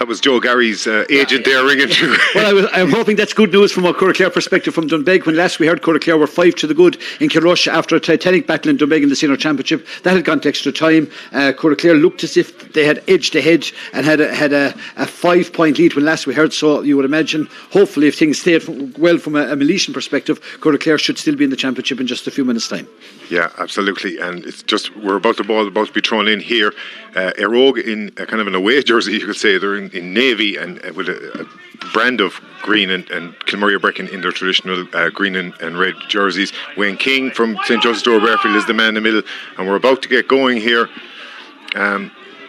that was Joe Gary's agent there ringing through. Well, I'm hoping that's good news from a Clare perspective from Doonbeg. When last we heard Clare were 5 to the good in Kilrush after a titanic battle in Doonbeg in the senior championship. That had gone to extra time. Clare looked as if they had edged ahead and had a 5-point lead when last we heard. So you would imagine, hopefully, if things stayed well from a Milesian perspective, Clare should still be in the championship in just a few minutes' time. Yeah, absolutely. And it's just, we're about to be thrown in here. Eire Og in a kind of an away jersey, you could say. They're in navy and with a brand of green, and Kilmurray Brecon in their traditional green and red jerseys. Wayne King from St. Joseph's Door Bearfield is the man in the middle, and we're about to get going here.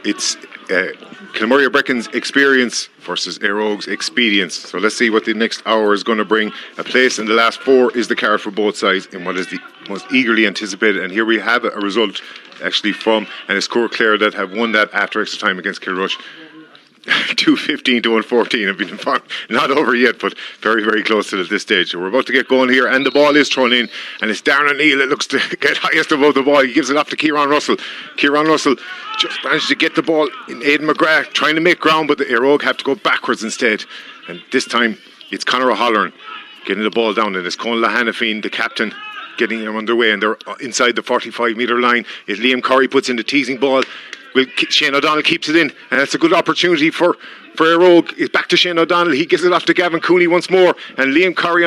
It's Kilmurray Brecon's experience versus Eire Og's expedience. So let's see what the next hour is going to bring. A place in the last 4 is the card for both sides in what is the most eagerly anticipated. And here we have a result actually from, and it's Clare that have won that after extra time against Kilrush. 2-15 to 1-14 have been informed. Not over yet, but very, very close to it at this stage. So we're about to get going here, and the ball is thrown in, and it's Darren O'Neill that looks to get highest above the ball. He gives it off to Kieran Russell. Kieran Russell just managed to get the ball in. Aidan McGrath trying to make ground, but the Eire Og have to go backwards instead. And this time it's Conor O'Halloran getting the ball down, and it's Conal Hanafine, the captain, getting them underway, and they're inside the 45-metre line. If Liam Curry puts in the teasing ball, Shane O'Donnell keeps it in, and that's a good opportunity for Eire Og. It's back to Shane O'Donnell. He gives it off to Gavin Cooney once more, and Liam Curry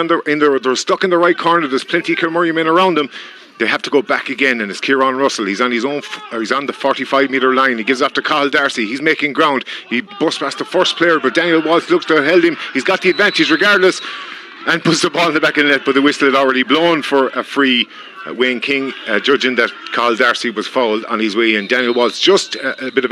they're stuck in the right corner. There's plenty of Kilmurray men around them. They have to go back again, and it's Kieran Russell. He's on his own. He's on the 45-metre line. He gives it off to Cathal Darcy. He's making ground. He busts past the first player, but Daniel Walsh looks to have held him. He's got the advantage regardless, and puts the ball in the back of the net, but the whistle had already blown for a free. Wayne King judging that Cathal Darcy was fouled on his way in. Daniel Walsh just a bit of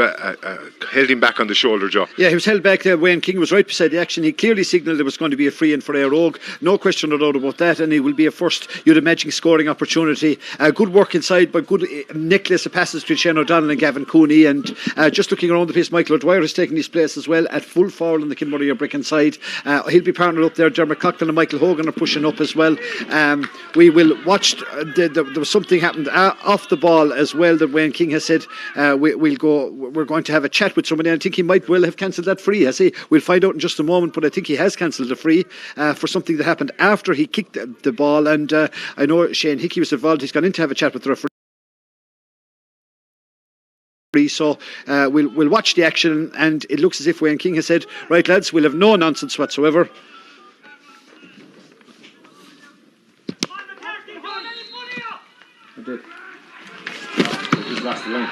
held him back on the shoulder, Joe. Yeah, he was held back there. Wayne King was right beside the action. He clearly signalled there was going to be a free in for Eire Og. No question or doubt about that, and it will be a first, you'd imagine, scoring opportunity. Good work inside, but good necklace of passes between Shane O'Donnell and Gavin Cooney, and just looking around the place, Michael O'Dwyer has taken his place as well at full foul on the Kilmurray Brecon side. He'll be partnered up there. Dermot Coughlin and Michael Hogan are pushing up as well. We will watch there was something happened off the ball as well that Wayne King has said we're going to have a chat with somebody. I think he might well have cancelled that free, has he? We'll find out in just a moment, but I think he has cancelled the free for something that happened after he kicked the ball, and I know Shane Hickey was involved. He's gone in to have a chat with the referee. So we'll watch the action, and it looks as if Wayne King has said, right lads, we'll have no nonsense whatsoever. I did. I just lost the line.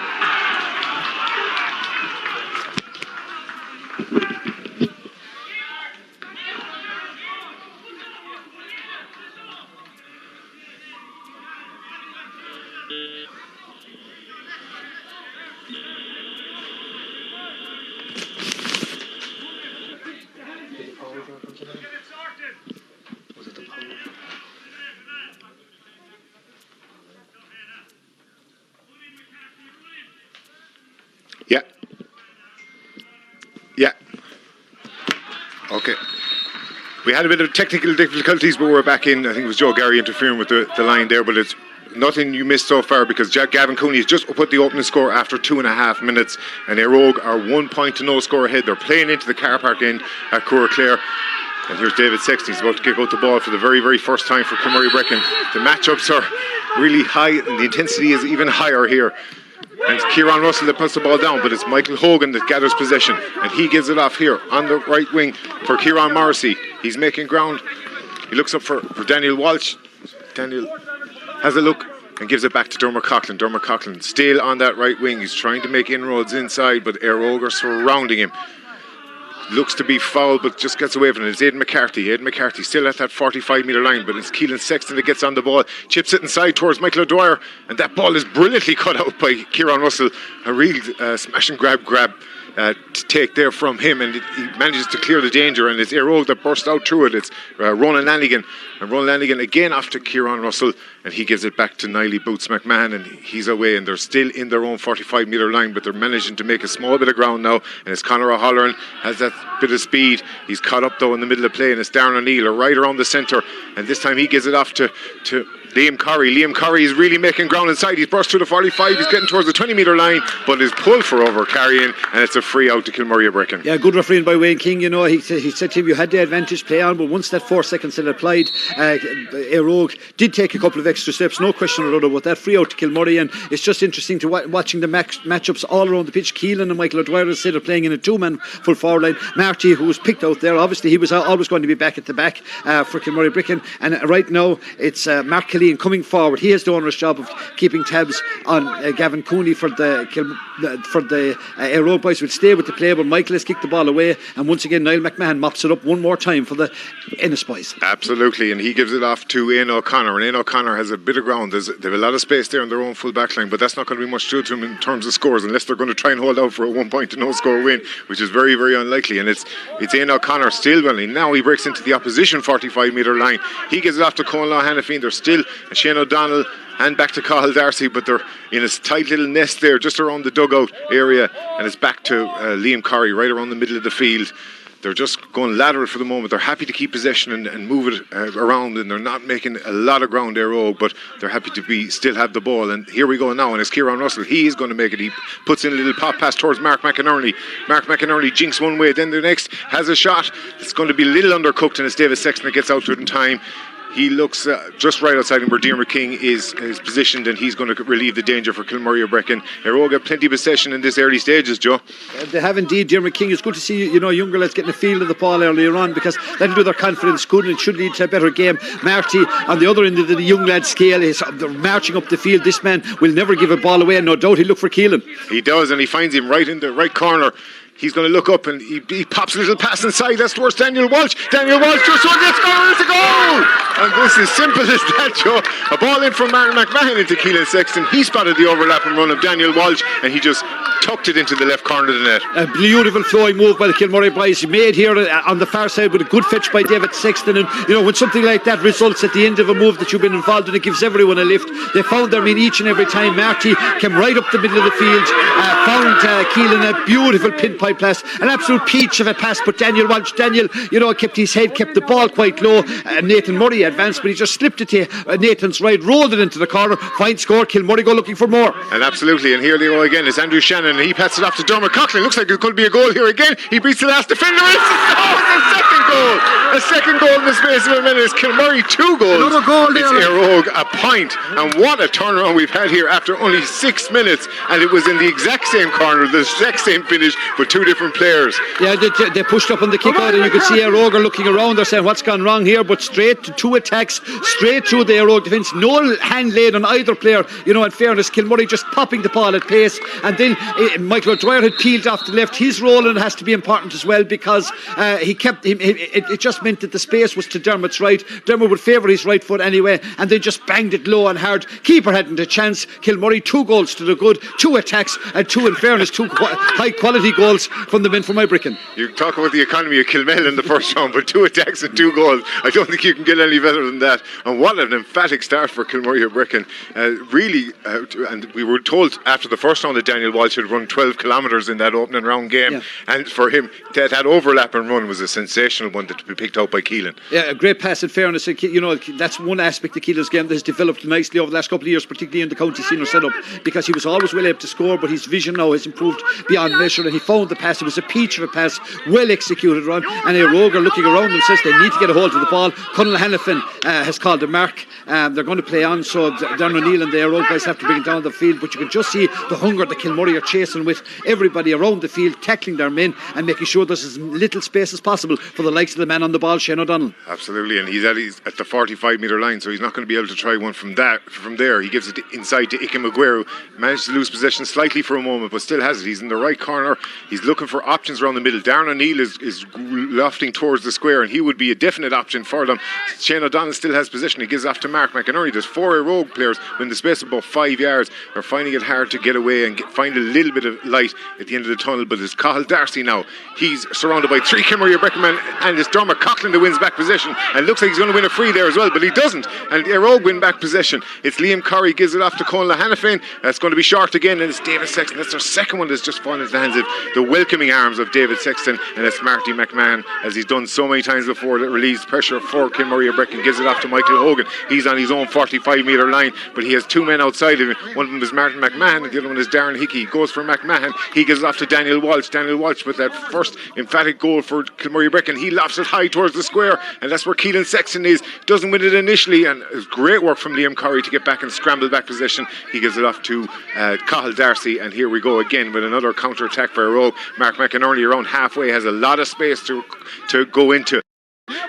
Yeah. Okay. We had a bit of technical difficulties, but we're back in. I think it was Joe Gary interfering with the line there, but it's nothing you missed so far, because Gavin Cooney has just put the opening score after 2.5 minutes, and Eire Og are 1 point to no score ahead. They're playing into the car park in at Clare. And here's David Sexton. He's about to kick out the ball for the very, very first time for Kilmurray Brecon. The matchups are really high, and the intensity is even higher here. And it's Kieran Russell that puts the ball down, but it's Michael Hogan that gathers possession, and he gives it off here on the right wing for Kieran Morrissey. He's making ground. He looks up for Daniel Walsh. Daniel has a look and gives it back to Dermot Coughlin. Dermot Coughlin still on that right wing. He's trying to make inroads inside, but Eire Og are surrounding him. Looks to be fouled, but just gets away from it. It's Aidan McCarthy. Aidan McCarthy still at that 45-metre line, but it's Keelan Sexton that gets on the ball, chips it inside towards Michael O'Dwyer, and that ball is brilliantly cut out by Kieran Russell. A real smash and grab to take there from him, and he manages to clear the danger, and it's Eire Og that burst out through it. It's Ronan Lanigan, and Ronan Lanigan again after Kieran Russell, and he gives it back to Niley Boots McMahon, and he's away, and they're still in their own 45-metre line, but they're managing to make a small bit of ground now, and it's Conor O'Halloran has that bit of speed. He's caught up though in the middle of play, and it's Darren O'Neill right around the centre, and this time he gives it off to Liam Curry is really making ground inside. He's burst through the 45. He's getting towards the 20-metre line, but is pulled for over carrying, and it's a free out to Kilmurray Brecon. Yeah, good refereeing by Wayne King. You know, he said to him, you had the advantage, play on, but once that 4 seconds had applied, Eire Og did take a couple of extra steps, no question about that. Free out to Kilmurray, and it's just interesting to watching the matchups all around the pitch. Keelan and Michael O'Dwyer instead of playing in a two-man full forward line. Marty, who was picked out there, obviously he was always going to be back at the back for Kilmurray Brecon, and right now it's Mark Killeen coming forward. He has the onerous job of keeping tabs on Gavin Cooney for the Eire Og boys. Will stay with the play, but Michael has kicked the ball away, and once again Niall McMahon mops it up one more time for the Ennis boys. Absolutely, and he gives it off to Eire O'Connor, and Eire O'Connor has a bit of ground. They have a lot of space there in their own full back line, but that's not going to be much to them in terms of scores, unless they're going to try and hold out for a 1 point to no score win, which is very, very unlikely. And it's Eire O'Connor still running. Now he breaks into the opposition 45-metre line. He gives it off to Conlaw Hannafin. There's still Shane O'Donnell and back to Cathal Darcy, but they're in a tight little nest there just around the dugout area, and it's back to Liam Curry right around the middle of the field. They're just going lateral for the moment. They're happy to keep possession and move it around, and they're not making a lot of ground there, but they're happy to still have the ball. And here we go now, and it's Kieran Russell. He is going to make it. He puts in a little pop pass towards Mark McInerney. Mark McInerney jinks one way, then the next has a shot. It's going to be a little undercooked, and it's David Sexton that gets out to it in time. He looks just right outside him where Diarmuid King is positioned, and he's going to relieve the danger for Kilmurray Brecon. Eire Og have plenty of possession in this early stages, Joe. They have indeed. Diarmuid King, it's good to see younger lads getting a feel of the ball earlier on, because that'll do their confidence good, and it should lead to a better game. Marty on the other end of the young lad scale is marching up the field. This man will never give a ball away, and no doubt he'll look for Keelan. He does, and he finds him right in the right corner. He's going to look up, and he pops a little pass inside. That's towards Daniel Walsh. Daniel Walsh just one gets goal. It's a goal! And this is simple as that, Joe. A ball in from Martin McMahon into Keelan Sexton. He spotted the overlapping run of Daniel Walsh, and he just tucked it into the left corner of the net. A beautiful flowing move by the Kilmurray boys, made here on the far side with a good fetch by David Sexton. And when something like that results at the end of a move that you've been involved in, it gives everyone a lift. They found their mean each and every time. Marty came right up the middle of the field, found Keelan a beautiful pinpipe pass, an absolute peach of a pass, but Daniel Walsh, kept his head, kept the ball quite low. Nathan Murray advanced, but he just slipped it to Nathan's right, rolled it into the corner. Fine score. Kilmurray go looking for more. And absolutely, and here they go again. It's Andrew Shannon, and he passes it off to Dermot Coughlin. Looks like it could be a goal here again. He beats the last defender. It's a second goal. A second goal in the space of a minute. It's Kilmurray 2 goals. Another goal there. It's Eire Og a point. And what a turnaround we've had here after only 6 minutes. And it was in the exact same corner, the exact same finish, with 2 different players. Yeah, they pushed up on the kick out, and you could see Eire Og are looking around. They're saying what's gone wrong here, but straight to 2 attacks, straight through the Eire Og defence. No hand laid on either player. In fairness, Kilmurray just popping the ball at pace, and then Michael O'Dwyer had peeled off the left. His role in it has to be important as well, because he kept him. It just meant that the space was to Dermot's right. Dermot would favour his right foot anyway, and they just banged it low and hard. Keeper hadn't a chance. Kilmurray 2 goals to the good, 2 attacks, and 2, in fairness, 2 high quality goals from the men from Ibreckan. You talk about the economy of Kilmel in the first round, but 2 attacks and 2 goals. I don't think you can get any better than that. And what an emphatic start for Kilmurray Brecon. Really, and we were told after the first round that Daniel Walsh had run 12 kilometres in that opening round game. Yeah. And for him, that overlapping run was a sensational one to be picked out by Keelan. Yeah, a great pass in fairness. That's one aspect of Keelan's game that has developed nicely over the last couple of years, particularly in the county senior setup, because he was always well able to score, but his vision now has improved beyond measure, and he found the pass. It was a peach of a pass, well executed run, and Eire Og are looking around them, says they need to get a hold of the ball. Conal Hannafin has called a mark. They're going to play on, so Darren O'Neill and the Eire Og guys have to bring it down the field, but you can just see the hunger that Kilmurray are chasing with everybody around the field, tackling their men and making sure there's as little space as possible for the likes of the man on the ball, Shane O'Donnell. Absolutely, and he's at the 45-metre line, so he's not going to be able to try one from there. He gives it inside to Ike Maguire, managed to lose possession slightly for a moment, but still has it. He's in the right corner. He's looking for options around the middle. Darren O'Neill is lofting towards the square, and he would be a definite option for them. Shane O'Donnell still has possession. He gives off to Mark McInerney. There's 4 Eire Og players in the space of about 5 yards. They're finding it hard to get away and find a little little bit of light at the end of the tunnel, but it's Cathal Darcy now. He's surrounded by 3 Kilmurray Breckenmen, and it's Dermot Coughlin that wins back possession, and looks like he's going to win a free there as well, but he doesn't, and Eire Og win back possession. It's Liam Curry gives it off to Conal Hanafin. That's going to be short again, and it's David Sexton. That's their second one that's just fallen into the hands of the welcoming arms of David Sexton, and it's Marty McMahon, as he's done so many times before, that relieves pressure for Kilmurray Brecken, gives it off to Michael Hogan. He's on his own 45-metre line, but he has 2 men outside of him. One of them is Martin McMahon, and the other one is Darren Hickey. He goes for McMahon. He gives it off to Daniel Walsh. Daniel Walsh with that first emphatic goal for Kilmurray Brecken. He lofts it high towards the square, and that's where Keelan Sexton is. Doesn't win it initially, and it's great work from Liam Curry to get back and scramble back possession. He gives it off to Cathal Darcy, and here we go again with another counter-attack for Eire Og. Mark McInerney around halfway has a lot of space to go into.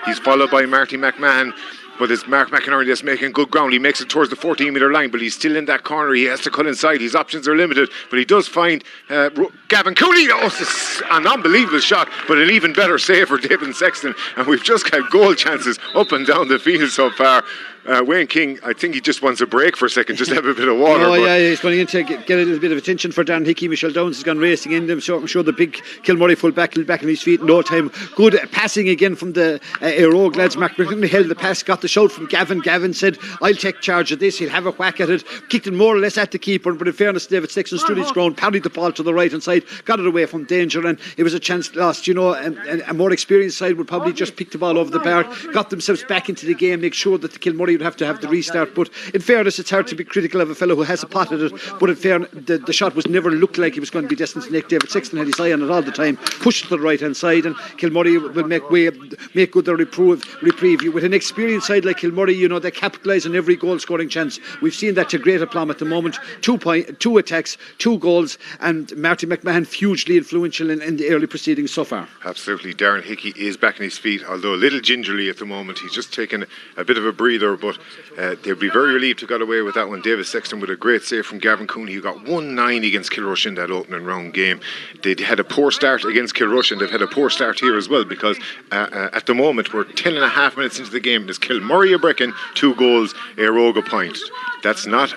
He's followed by Marty McMahon, but it's Mark McInerney that's making good ground. He makes it towards the 14-metre line, but he's still in that corner. He has to cut inside. His options are limited, but he does find Gavin Cooney. Oh, it's an unbelievable shot, but an even better save for David Sexton. And we've just got goal chances up and down the field so far. Wayne King, I think he just wants a break for a second, just to have a bit of water. Oh, yeah, he's going in to get a little bit of attention for Darren Hickey. Michelle Downs has gone racing in them, so I'm sure the big Kilmurray full back on his feet in no time. Good passing again from the Eire Og lads. Mark McInerney held the pass, got the shout from Gavin. Gavin said, I'll take charge of this. He'll have a whack at it. Kicked it more or less at the keeper, but in fairness, David Sexton stood his ground, pounded the ball to the right hand side, got it away from danger, and it was a chance lost. You know, a more experienced side would probably just pick the ball over the bar, got themselves back into the game, make sure that the Kilmurray would have to have the restart. But in fairness, it's hard to be critical of a fellow who has a pot at it, but in fairness, the shot was never looked like it was going to be destined to nick. David Sexton had his eye on it all the time, pushed to the right hand side, and Kilmurray will make good their reprieve. With an experienced side like Kilmurray, you know, they capitalise on every goal scoring chance. We've seen that to great aplomb at the moment. 2 attacks, 2 goals, and Marty McMahon hugely influential in the early proceedings so far. Absolutely. Darren Hickey is back on his feet, although a little gingerly at the moment. He's just taken a bit of a breather, but they'll be very relieved to got away with that one. David Sexton with a great save from Gavin Cooney, who got 1-9 against Kilrush in that opening round game. They had a poor start against Kilrush, and they've had a poor start here as well, because at the moment we're 10.5 minutes into the game. There's Kilmurray Brecken 2 goals, Eire Og a point. That's not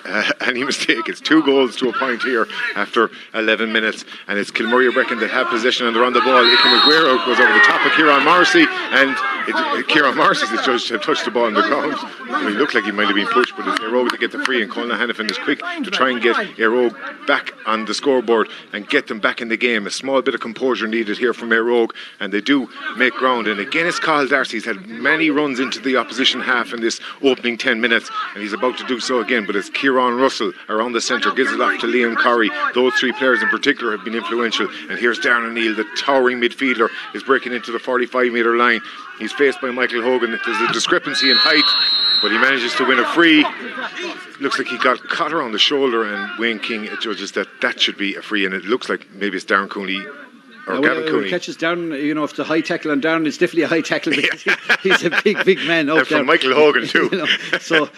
any mistake. It's 2 goals to a point here after 11 minutes, and it's Kilmurray Brecken that have possession and they're on the ball. Iker Maguire goes over the top of Kieran Morrissey, and Kieran Morrissey is judged to have touched the ball on the ground. I mean, it looked like he might have been pushed, but it's Eire Og to get the free, and Conal Hanafin is quick to try and get Eire Og back on the scoreboard and get them back in the game. A small bit of composure needed here from Eire Og, and they do make ground. And again, it's Cathal Darcy. He's had many runs into the opposition half in this opening 10 minutes, and he's about to do so again, but it's Kieran Russell around the centre, gives it off to Liam Curry. Those 3 players in particular have been influential, and here's Darren O'Neill, the towering midfielder, is breaking into the 45-metre line. He's faced by Michael Hogan. There's a discrepancy in height, but he manages to win a free. Looks like he got caught around the shoulder, and Wayne King judges that should be a free, and it looks like maybe it's Darren Cooney or Gavin Cooney. Catches Darren, you know, if the high tackle on Darren, it's definitely a high tackle, because he's a big man out and there. from Michael Hogan too. You know, so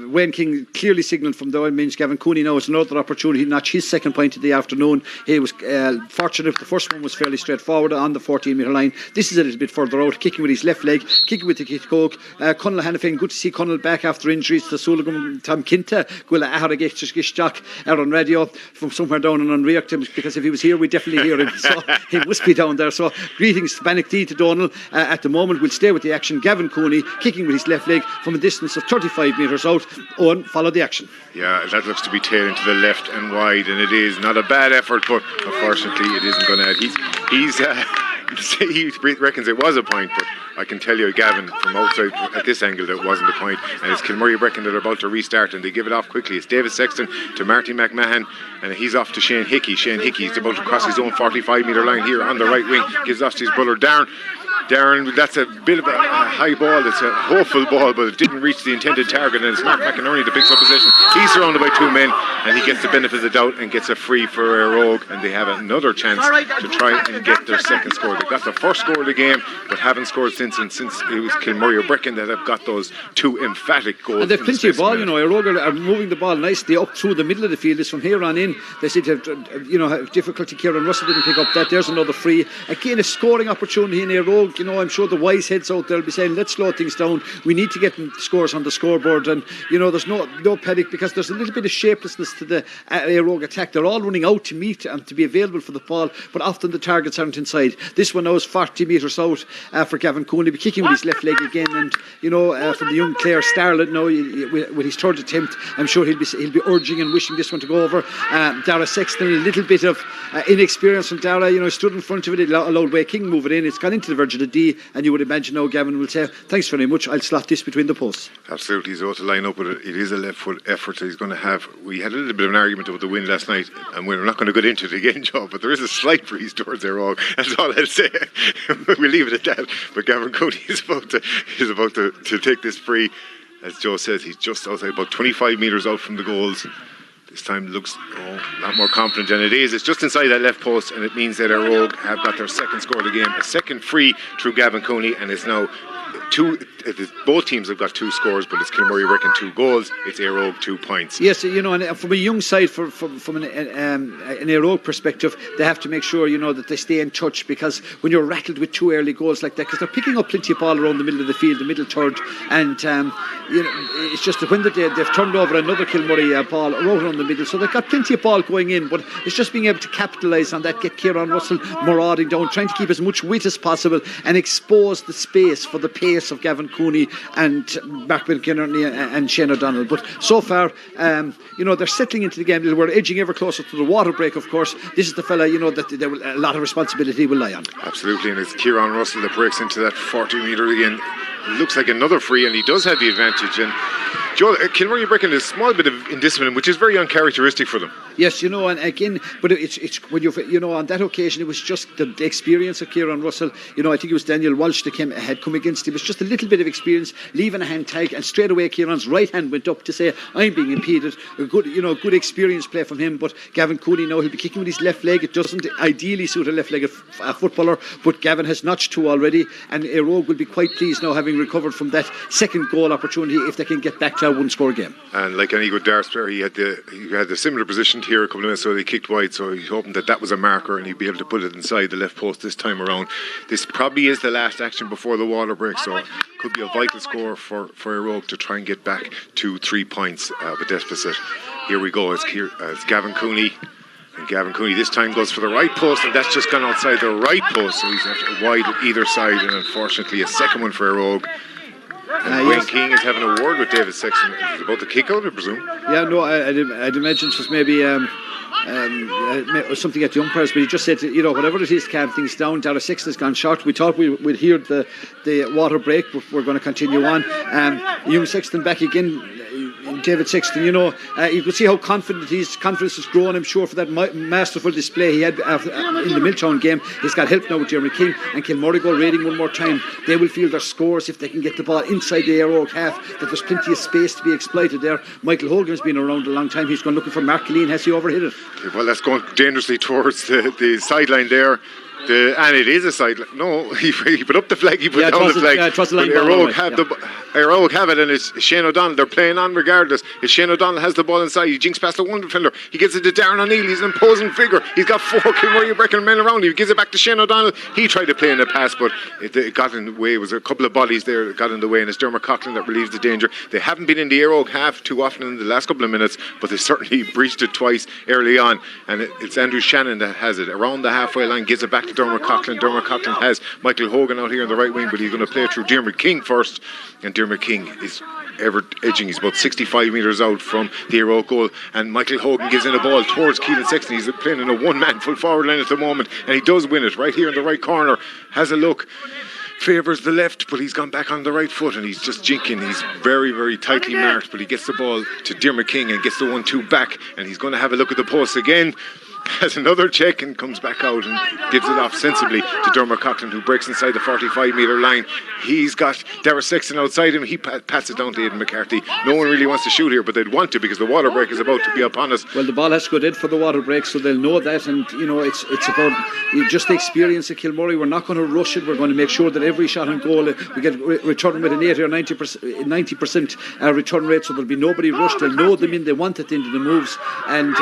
Wayne King clearly signalled from the means Gavin Cooney now has another opportunity to notch his second point of the afternoon. He was fortunate. The first one was fairly straightforward on the 14-metre line. This is a little bit further out, kicking with his left leg, kicking with the kick coke. Conal Hanafin, good to see Conal back after injuries to Sullivan Tom Kinta, Gwilla Aharagishtak Aaron Radio from somewhere down in Unreactum, because if he was here we'd definitely hear him. So he must be down there. So greetings to Bannock D to Donal. At the moment we'll stay with the action. Gavin Cooney kicking with his left leg from a distance of 35 metres out. Owen, follow the action. Yeah, that looks to be tailing to the left and wide, and it is not a bad effort, but unfortunately it isn't going to add. He reckons it was a point, but I can tell you, Gavin, from outside at this angle, that it wasn't a point. And it's Kilmurray Brecken that are about to restart, and they give it off quickly. It's David Sexton to Marty McMahon, and he's off to Shane Hickey. Shane Hickey's about to cross his own 45-metre line here on the right wing. Gives off to his brother Darren. That's a bit of a high ball. It's a hopeful ball, but it didn't reach the intended target, and it's Mark McInerney that picks up possession. He's surrounded by 2 men, and he gets the benefit of the doubt and gets a free for Eire Og, and they have another chance to try and get their second score. They got the first score of the game, but haven't scored since, and since it was Kilmurray Brecken that have got those 2 emphatic goals. And they've plenty of ball, you know. Eire Og are moving the ball nicely up through the middle of the field. It's from here on in. They seem to have, have difficulty. Kieran Russell didn't pick up that. There's another free. Again, a scoring opportunity in Eire Og. you know, I'm sure the wise heads out there will be saying, let's slow things down. We need to get scores on the scoreboard. And, you know, there's no panic because there's a little bit of shapelessness to the Eire Og attack. They're all running out to meet and to be available for the ball, but often the targets aren't inside. This one now is 40 metres out for Gavin Cooney. He'll be kicking with his left leg again. And, you know, from the young Clare Starlet now, with his third attempt, I'm sure he'll be urging and wishing this one to go over. Dara Sexton, a little bit of inexperience from Dara, you know, stood in front of it, allowed Way King move it in. It's gone into the verge of the D, and you would imagine now Gavin will say, thanks very much, I'll slot this between the posts. Absolutely, he's out to line up with it. It is a left foot effort that he's going to have. We had a little bit of an argument over the win last night, and we're not going to get into it again, Joe, but there is a slight breeze towards Eire Og. That's all I'll say. We'll leave it at that. But Gavin Cooney is about to take this free. As Joe says, he's just outside, about 25 metres out from the goals. This time looks a lot more confident than it is. It's just inside that left post, and it means that Eire Og have got their second score of the game, a second free through Gavin Cooney, and it's now both teams have got 2 scores, but it's Kilmurray Brecon 2 goals. It's Eire Og 2 points. Yes, you know, and from a young side, from an Eire Og perspective, they have to make sure, you know, that they stay in touch, because when you're rattled with 2 early goals like that, because they're picking up plenty of ball around the middle of the field, the middle third, and you know, it's just that when they've turned over another Kilmurray ball right around the middle, so they've got plenty of ball going in, but it's just being able to capitalise on that, get Kieran Russell marauding down, trying to keep as much width as possible and expose the space for the pace of Gavin Cooney and Mark McInerney and Shane O'Donnell. But so far, you know, they're settling into the game. We're edging ever closer to the water break, of course. This is the fella, you know, that a lot of responsibility will lie on. Absolutely, and it's Kieran Russell that breaks into that 40 metre again. It looks like another free, and he does have the advantage. And Joe, Kilmurray Brecon is a small bit of indiscipline, which is very uncharacteristic for them. Yes, you know, and again, but it's when you know, on that occasion, it was just the experience of Kieran Russell. You know, I think it was Daniel Walsh that had come against him. It was just a little bit of experience, leaving a hand tag, and straight away Kieran's right hand went up to say, I'm being impeded. A good experience play from him. But Gavin Cooney now, he'll be kicking with his left leg. It doesn't ideally suit a left-legged footballer, but Gavin has notched 2 already, and Eire Og will be quite pleased now, having recovered from that second goal opportunity, if they can get back to a 1-score game. And like any good darts player, he had the similar position here a couple of minutes ago. He kicked wide, so he's hoping that was a marker and he'd be able to put it inside the left post this time around. This probably is the last action before the water break, so it could be a vital score for Eire Og to try and get back to 3 points of a deficit. Here we go. It's Gavin Cooney. And Gavin Cooney this time goes for the right post, and that's just gone outside the right post, so he's wide at either side, and unfortunately a second one for Eire Og. And Wayne King is having a word with David Sexton. Is about the kick out, I presume? Yeah, no, I'd imagine it was maybe something at the umpires, but he just said, you know, whatever it is, calm things down. Dara Sexton has gone short. We thought we'd hear the water break, but we're going to continue on. Young Sexton back again. David Sexton, you know, you could see how confidence has grown, I'm sure, for that masterful display he had in the Milltown game. He's got help now with Jeremy King, and Kilmurray go raiding one more time. They will feel their scores if they can get the ball inside the Eire Og half, that there's plenty of space to be exploited there. Michael Hogan's been around a long time. He's gone looking for Mark Killeen. Has he overhit it? Well, that's going dangerously towards the sideline there. And it is a side. No, he put up the flag, he put down the flag. Eire Og have it, and it's Shane O'Donnell. They're playing on regardless. If Shane O'Donnell has the ball inside, he jinks past the one defender. He gives it to Darren O'Neill. He's an imposing figure. He's got 4 Kilmurray Brecon men around him. He gives it back to Shane O'Donnell. He tried to play in the pass, but it got in the way. It was a couple of bodies there that got in the way, and it's Dermot Coughlin that relieves the danger. They haven't been in the Eire Og half too often in the last couple of minutes, but they certainly breached it twice early on. And it's Andrew Shannon that has it around the halfway line, gives it back to Dermot Coughlin. Dermot Coughlin has Michael Hogan out here on the right wing, but he's going to play through Dermot King first, and Dermot King is ever edging. He's about 65 metres out from the Eire Og goal, and Michael Hogan gives in a ball towards Keelan Sexton. He's playing in a one-man full forward line at the moment, and he does win it right here in the right corner. Has a look, favours the left, but he's gone back on the right foot, and he's just jinking. He's very, very tightly marked, but he gets the ball to Dermot King and gets the 1-2 back, and he's going to have a look at the post again. Has another check and comes back out and gives it off sensibly to Dermot Coughlin, who breaks inside the 45 metre line. He's got Dara Sexton outside him. He passes it down to Aidan McCarthy. No one really wants to shoot here, but they'd want to, because the water break is about to be upon us. Well, the ball has to go dead for the water break, so they'll know that. And you know, it's about just the experience of Kilmurray. We're not going to rush it. We're going to make sure that every shot on goal we get return with an 80 or 90% return rate, so there'll be nobody rushed. They'll know them in. They want it into the moves. And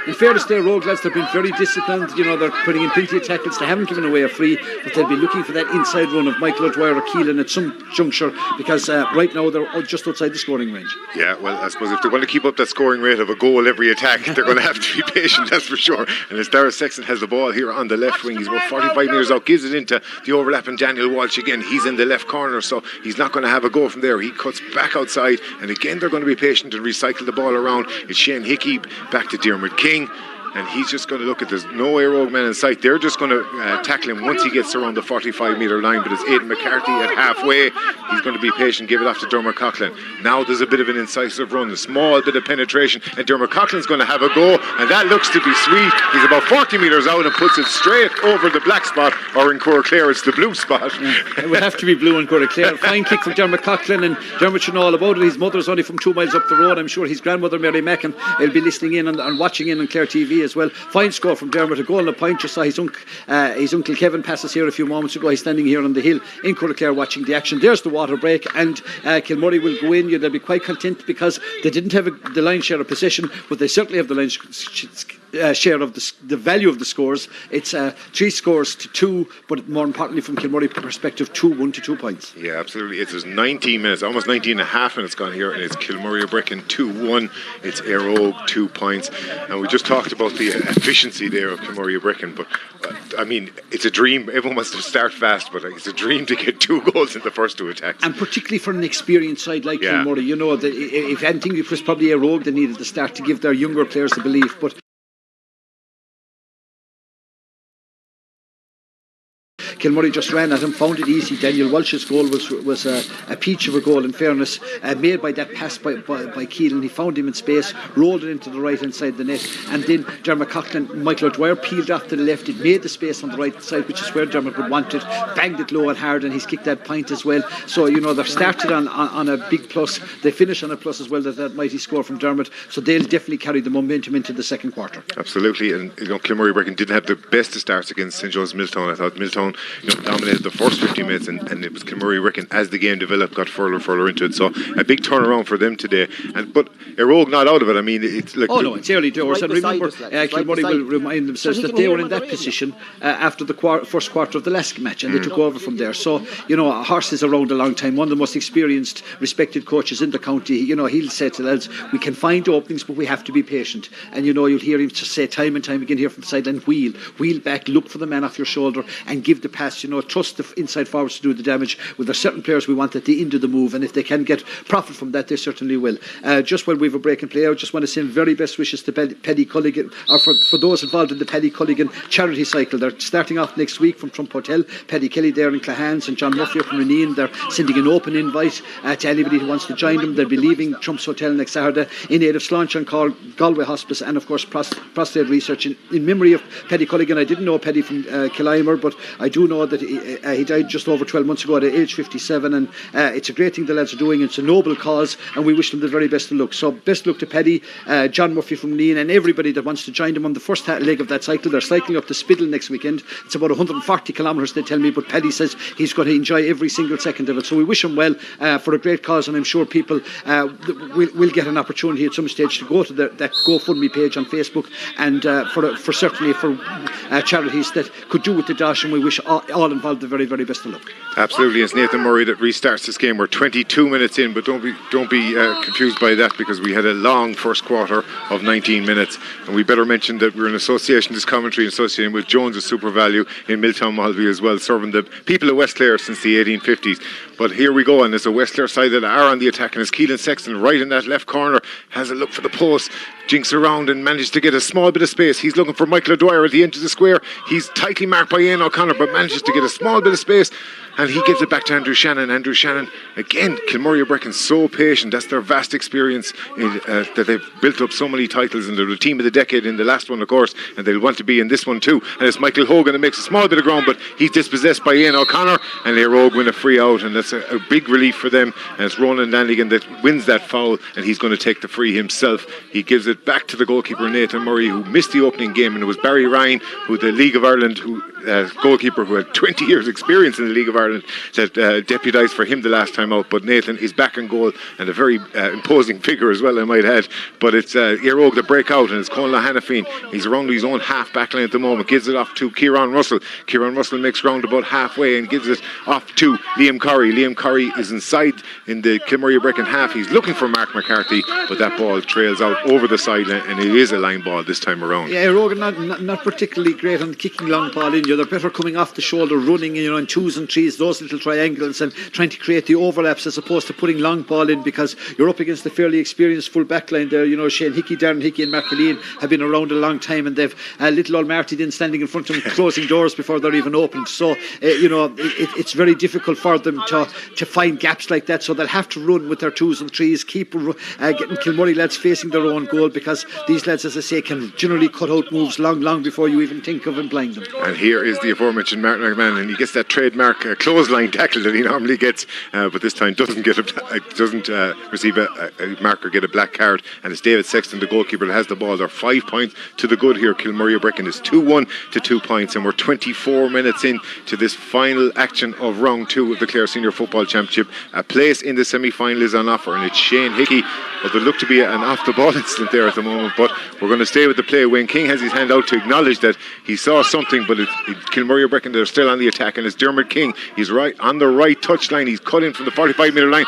in fairness, their road lads, they've been been very disciplined. They're putting in plenty of tackles. They haven't given away a free, but they'll be looking for that inside run of Michael O'Dwyer or Keelan at some juncture, because right now they're just outside the scoring range. Yeah, well, I suppose if they're going to keep up that scoring rate of a goal every attack, they're going to have to be patient, that's for sure. And as Dara Sexton has the ball here on the left wing, he's about 45 metres out, gives it into the overlapping Daniel Walsh again. He's in the left corner, so he's not going to have a go from there. He cuts back outside, and again they're going to be patient and recycle the ball around. It's Shane Hickey back to Diarmuid King. And he's just going to look at, there's no Eire Og men in sight. They're just going to tackle him once he gets around the 45 metre line. But it's Aidan McCarthy at halfway. He's going to be patient, give it off to Dermot Coughlin. Now there's a bit of an incisive run, a small bit of penetration, and Dermot Coughlin's going to have a go, and that looks to be sweet. He's about 40 metres out and puts it straight over the black spot, or in Clare it's the blue spot. It would have to be blue in Clare. Fine kick from Dermot Coughlin, and Dermot should know all about it. His mother's only from 2 miles up the road. I'm sure his grandmother Mary Mackin will be listening in and watching in on Clare TV as well. Fine score from Dermot, a goal and a point. Just saw his uncle Kevin passes here a few moments ago. He's standing here on the hill in Clare watching the action. There's the water break, and Kilmurray will go in. They'll be quite content because they didn't have the lion's share of possession, but they certainly have the lion's share of the value of the scores. It's 3 scores to 2, but more importantly from Kilmurray perspective, 2-1 to 2 points. Yeah, absolutely. It's 19 minutes, almost 19 and a half minutes gone here, and it's Kilmurray Brecon 2-1. It's Eire Og 2 points, and we just talked about the efficiency there of Kilmurray Brecon, but I mean, it's a dream. Everyone wants to start fast, but it's a dream to get 2 goals in the first 2 attacks. And particularly for an experienced side like Kilmurray, if anything, it was probably Eire Og that needed to start to give their younger players the belief, but Kilmurray just ran at him, found it easy. Daniel Walsh's goal was a peach of a goal, in fairness, made by that pass by Keelan. He found him in space, rolled it into the right hand side of the net, and then Dermot Coughlin, Michael O'Dwyer peeled off to the left. It made the space on the right side, which is where Dermot would want it, banged it low and hard, and he's kicked that point as well. So they've started on a big plus, they finish on a plus as well, that mighty score from Dermot, so they'll definitely carry the momentum into the second quarter. Absolutely. And Kilmurray Brecon didn't have the best of starts against St. John's Milltown. I thought Milltown dominated the first 50 minutes, and it was Kilmurray Brecon, as the game developed, got further into it. So a big turnaround for them today. But Eire Og not out of it. I mean, it's like it's early doors, and remember, Kilmurray will remind themselves that they were in that position after the first quarter of the last match, and they took over from there. So a horse is around a long time, one of the most experienced, respected coaches in the county. He'll say to the lads, we can find openings, but we have to be patient. And you'll hear him just say time and time again here from the sideline, wheel back, look for the man off your shoulder and give the pass. Trust the inside forwards to do the damage. Well, there's certain players we want at the end of the move, and if they can get profit from that, they certainly will. Just while we have a break and play, I just want to send very best wishes to Paddy Culligan, or for those involved in the Paddy Culligan charity cycle. They're starting off next week from Trump Hotel. Paddy Kelly there in Clahans and John Murphy from Reneen. They're sending an open invite to anybody who wants to join them. They'll be leaving Trump's Hotel next Saturday in aid of Sláinte and Galway Hospice, and of course prostate research in memory of Paddy Culligan. I didn't know Paddy from K.I.B, but I do know that he died just over 12 months ago at age 57, and it's a great thing the lads are doing. It's a noble cause, and we wish them the very best of luck. So best luck to Paddy, John Murphy from Neen, and everybody that wants to join them on the first leg of that cycle. They're cycling up to Spiddle next weekend. It's about 140 kilometres, they tell me, but Paddy says he's going to enjoy every single second of it. So we wish him well for a great cause, and I'm sure people will get an opportunity at some stage to go to that GoFundMe page on Facebook, and for certainly for charities that could do with the dash, and we wish all involved the very, very best of luck. Absolutely. It's Nathan Murray that restarts this game. We're 22 minutes in, but don't be confused by that, because we had a long first quarter of 19 minutes, and we better mention that we're in association, this commentary associating with Jones of Super Value in Milltown Malvey as well, serving the people of West Clare since the 1850s. But here we go, and it's a West Clare side that are on the attack, and it's Keelan Sexton right in that left corner, has a look for the post, jinks around and managed to get a small bit of space. He's looking for Michael O'Dwyer at the end of the square. He's tightly marked by Ian O'Connor, but manages to get a small bit of space, and he gives it back to Andrew Shannon. Andrew Shannon, again, Kilmurray Brecon so patient. That's their vast experience that they've built up so many titles, and they're the team of the decade in the last one, of course, and they'll want to be in this one too. And it's Michael Hogan that makes a small bit of ground, but he's dispossessed by Ian O'Connor, and Eire Og win a free out, and that's a big relief for them. And it's Ronan Lanigan that wins that foul, and he's going to take the free himself. He gives it it back to the goalkeeper Nathan Murray, who missed the opening game, and it was Barry Ryan, who the League of Ireland, goalkeeper who had 20 years experience in the League of Ireland, that deputised for him the last time out. But Nathan is back in goal, and a very imposing figure as well, I might add. But it's Eire Og that break out, and it's Conal Hanafine. He's around his own half back line at the moment, gives it off to Kieran Russell. Kieran Russell makes ground about halfway and gives it off to Liam Curry. Liam Curry is inside in the Kilmurray Brecon half. He's looking for Mark McCarthy, but that ball trails out over the sideline, and it is a line ball this time around. Yeah, Eire Og not particularly great on kicking long ball in. They're better coming off the shoulder, running, in 2s and 3s, those little triangles, and trying to create the overlaps as opposed to putting long ball in, because you're up against a fairly experienced full back line there. Shane Hickey, Darren Hickey and Mark Killeen have been around a long time, and they've little old Marty then standing in front of them closing doors before they're even opened. So it's very difficult for them to find gaps like that, so they'll have to run with their 2s and 3s, keep getting Kilmurray lads facing their own goal, because these lads, as I say, can generally cut out moves long before you even think of employing them. And here is the aforementioned Martin McMahon, and he gets that trademark clothesline tackle that he normally gets, but this time doesn't receive a mark or get a black card. And it's David Sexton, the goalkeeper, that has the ball. They're 5 points to the good here. Kilmurray Brecon is 2-1 to 2 points, and we're 24 minutes in to this final action of round 2 of the Clare Senior Football Championship. A place in the semi-final is on offer, and it's Shane Hickey. Well, there looked to be an off-the-ball incident there at the moment, but we're going to stay with the play. Wayne King has his hand out to acknowledge that he saw something, but Kilmurray Brecon, they're still on the attack, and it's Dermot King. He's right on the right touchline. He's cut in from the 45-metre line.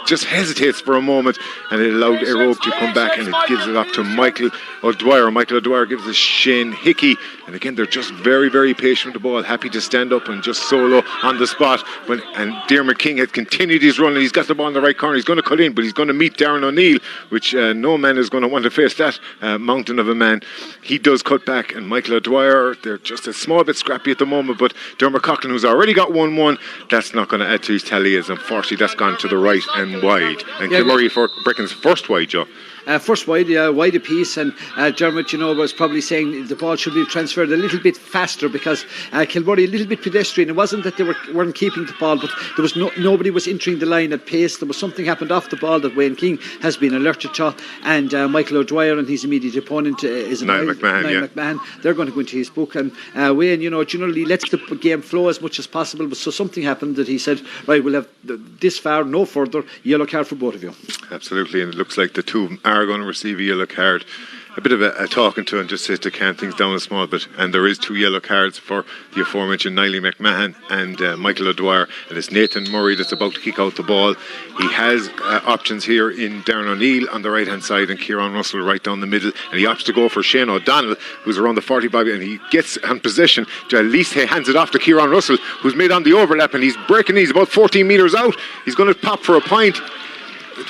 Just hesitates for a moment, and it allowed Eire Og to come back, and it gives it up to Michael O'Dwyer. Michael O'Dwyer gives it Shane Hickey, and again they're just very, very patient with the ball, happy to stand up and just solo on the spot. And Dermot King had continued his run, and he's got the ball in the right corner. He's going to cut in, but he's going to meet Darren O'Neill, which no man is going to want to face that mountain of a man. He does cut back, and Michael O'Dwyer, they're just a small bit scrappy at the moment, but Dermot Coughlin, who's already got 1-1, that's not going to add to his tally, as unfortunately that's gone to the right and wide. And Kilmurray Brecon's first wide, Joe. First wide a piece, and Dermot, was probably saying the ball should be transferred a little bit faster, because Kilmurray a little bit pedestrian. It wasn't that they weren't keeping the ball, but there was nobody was entering the line at pace. There was something happened off the ball that Wayne King has been alerted to, and Michael O'Dwyer and his immediate opponent is Niall McMahon. They're going to go into his book, and Wayne, generally lets the game flow as much as possible. But so something happened that he said, right, we'll have this far, no further, yellow card for both of you. Absolutely, and it looks like the two are going to receive a yellow card. A bit of a talking to, and just says to calm things down a small bit. And there is 2 yellow cards for the aforementioned Niall McMahon and Michael O'Dwyer, and it's Nathan Murray that's about to kick out the ball. He has options here in Darren O'Neill on the right hand side and Kieran Russell right down the middle, and he opts to go for Shane O'Donnell, who's around the 45, and he gets on possession to at least he hands it off to Kieran Russell, who's made on the overlap, and he's breaking. He's about 14 metres out. He's going to pop for a point.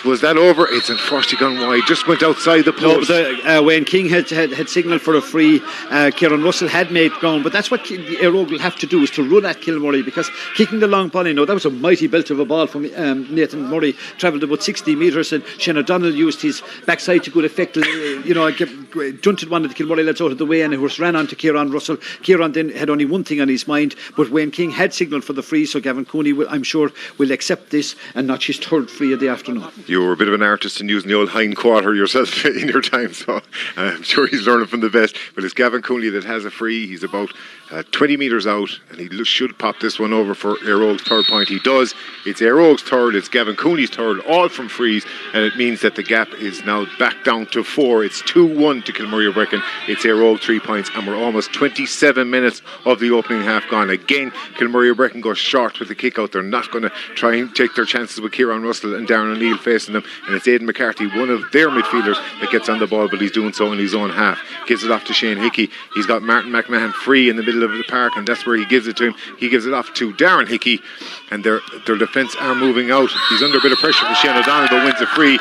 Was that over? It's unfortunately gone wide. Just went outside the post. No, Wayne King had signalled for a free. Kieran Russell had made ground, but that's what Eire Og will have to do, is to run at Kilmurray, because kicking the long ball in, that was a mighty belt of a ball from Nathan Murray, travelled about 60 metres, and Shane O'Donnell used his backside to good effect. Dunted one of the Kilmurray lads out of the way, and it ran on to Kieran Russell. Kieran then had only one thing on his mind, but Wayne King had signalled for the free, so Gavin Cooney, I'm sure, will accept this and notch his third free of the afternoon. You were a bit of an artist in using the old hind quarter yourself in your time, so I'm sure he's learning from the best. But it's Gavin Cooney that has a free. He's about 20 metres out, and he should pop this one over for Eire Og's third point. He does. It's Eire Og's third, it's Gavin Cooney's third, all from frees, and it means that the gap is now back down to 4. It's 2-1 to Kilmurray Brecon. It's Eire Og 3 points, and we're almost 27 minutes of the opening half gone. Again, Kilmurray Brecon goes short with the kick out. They're not going to try and take their chances with Kieran Russell and Darren O'Neill facing them, and it's Aidan McCarthy, one of their midfielders, that gets on the ball, but he's doing so in his own half. Gives it off to Shane Hickey. He's got Martin McMahon free in the middle of the park, and that's where he gives it to him. He gives it off to Darren Hickey, and their defence are moving out. He's under a bit of pressure from Shane O'Donnell, but wins a free.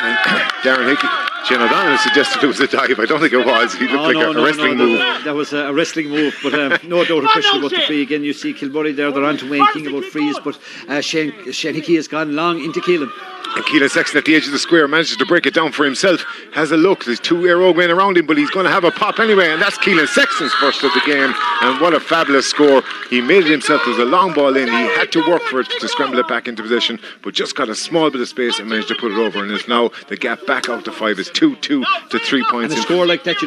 And Darren Hickey, Shane O'Donnell suggested it was a dive. I don't think it was. He looked like a wrestling move. That was a wrestling move, but no doubt or question about the free. Again, you see Kilmurray there, they're on to Wayne King about frees, but Shane Hickey has gone long into Keelan. And Keelan Sexton at the edge of the square manages to break it down for himself. Has a look. There's two Eire Og men around him, but he's going to have a pop anyway. And that's Keelan Sexton's first of the game. And what a fabulous score. He made it himself. There was a long ball in. He had to work for it to scramble it back into position, but just got a small bit of space and managed to put it over. And it's now the gap back out to 5 is 2-2 to 3 points. And a score like that,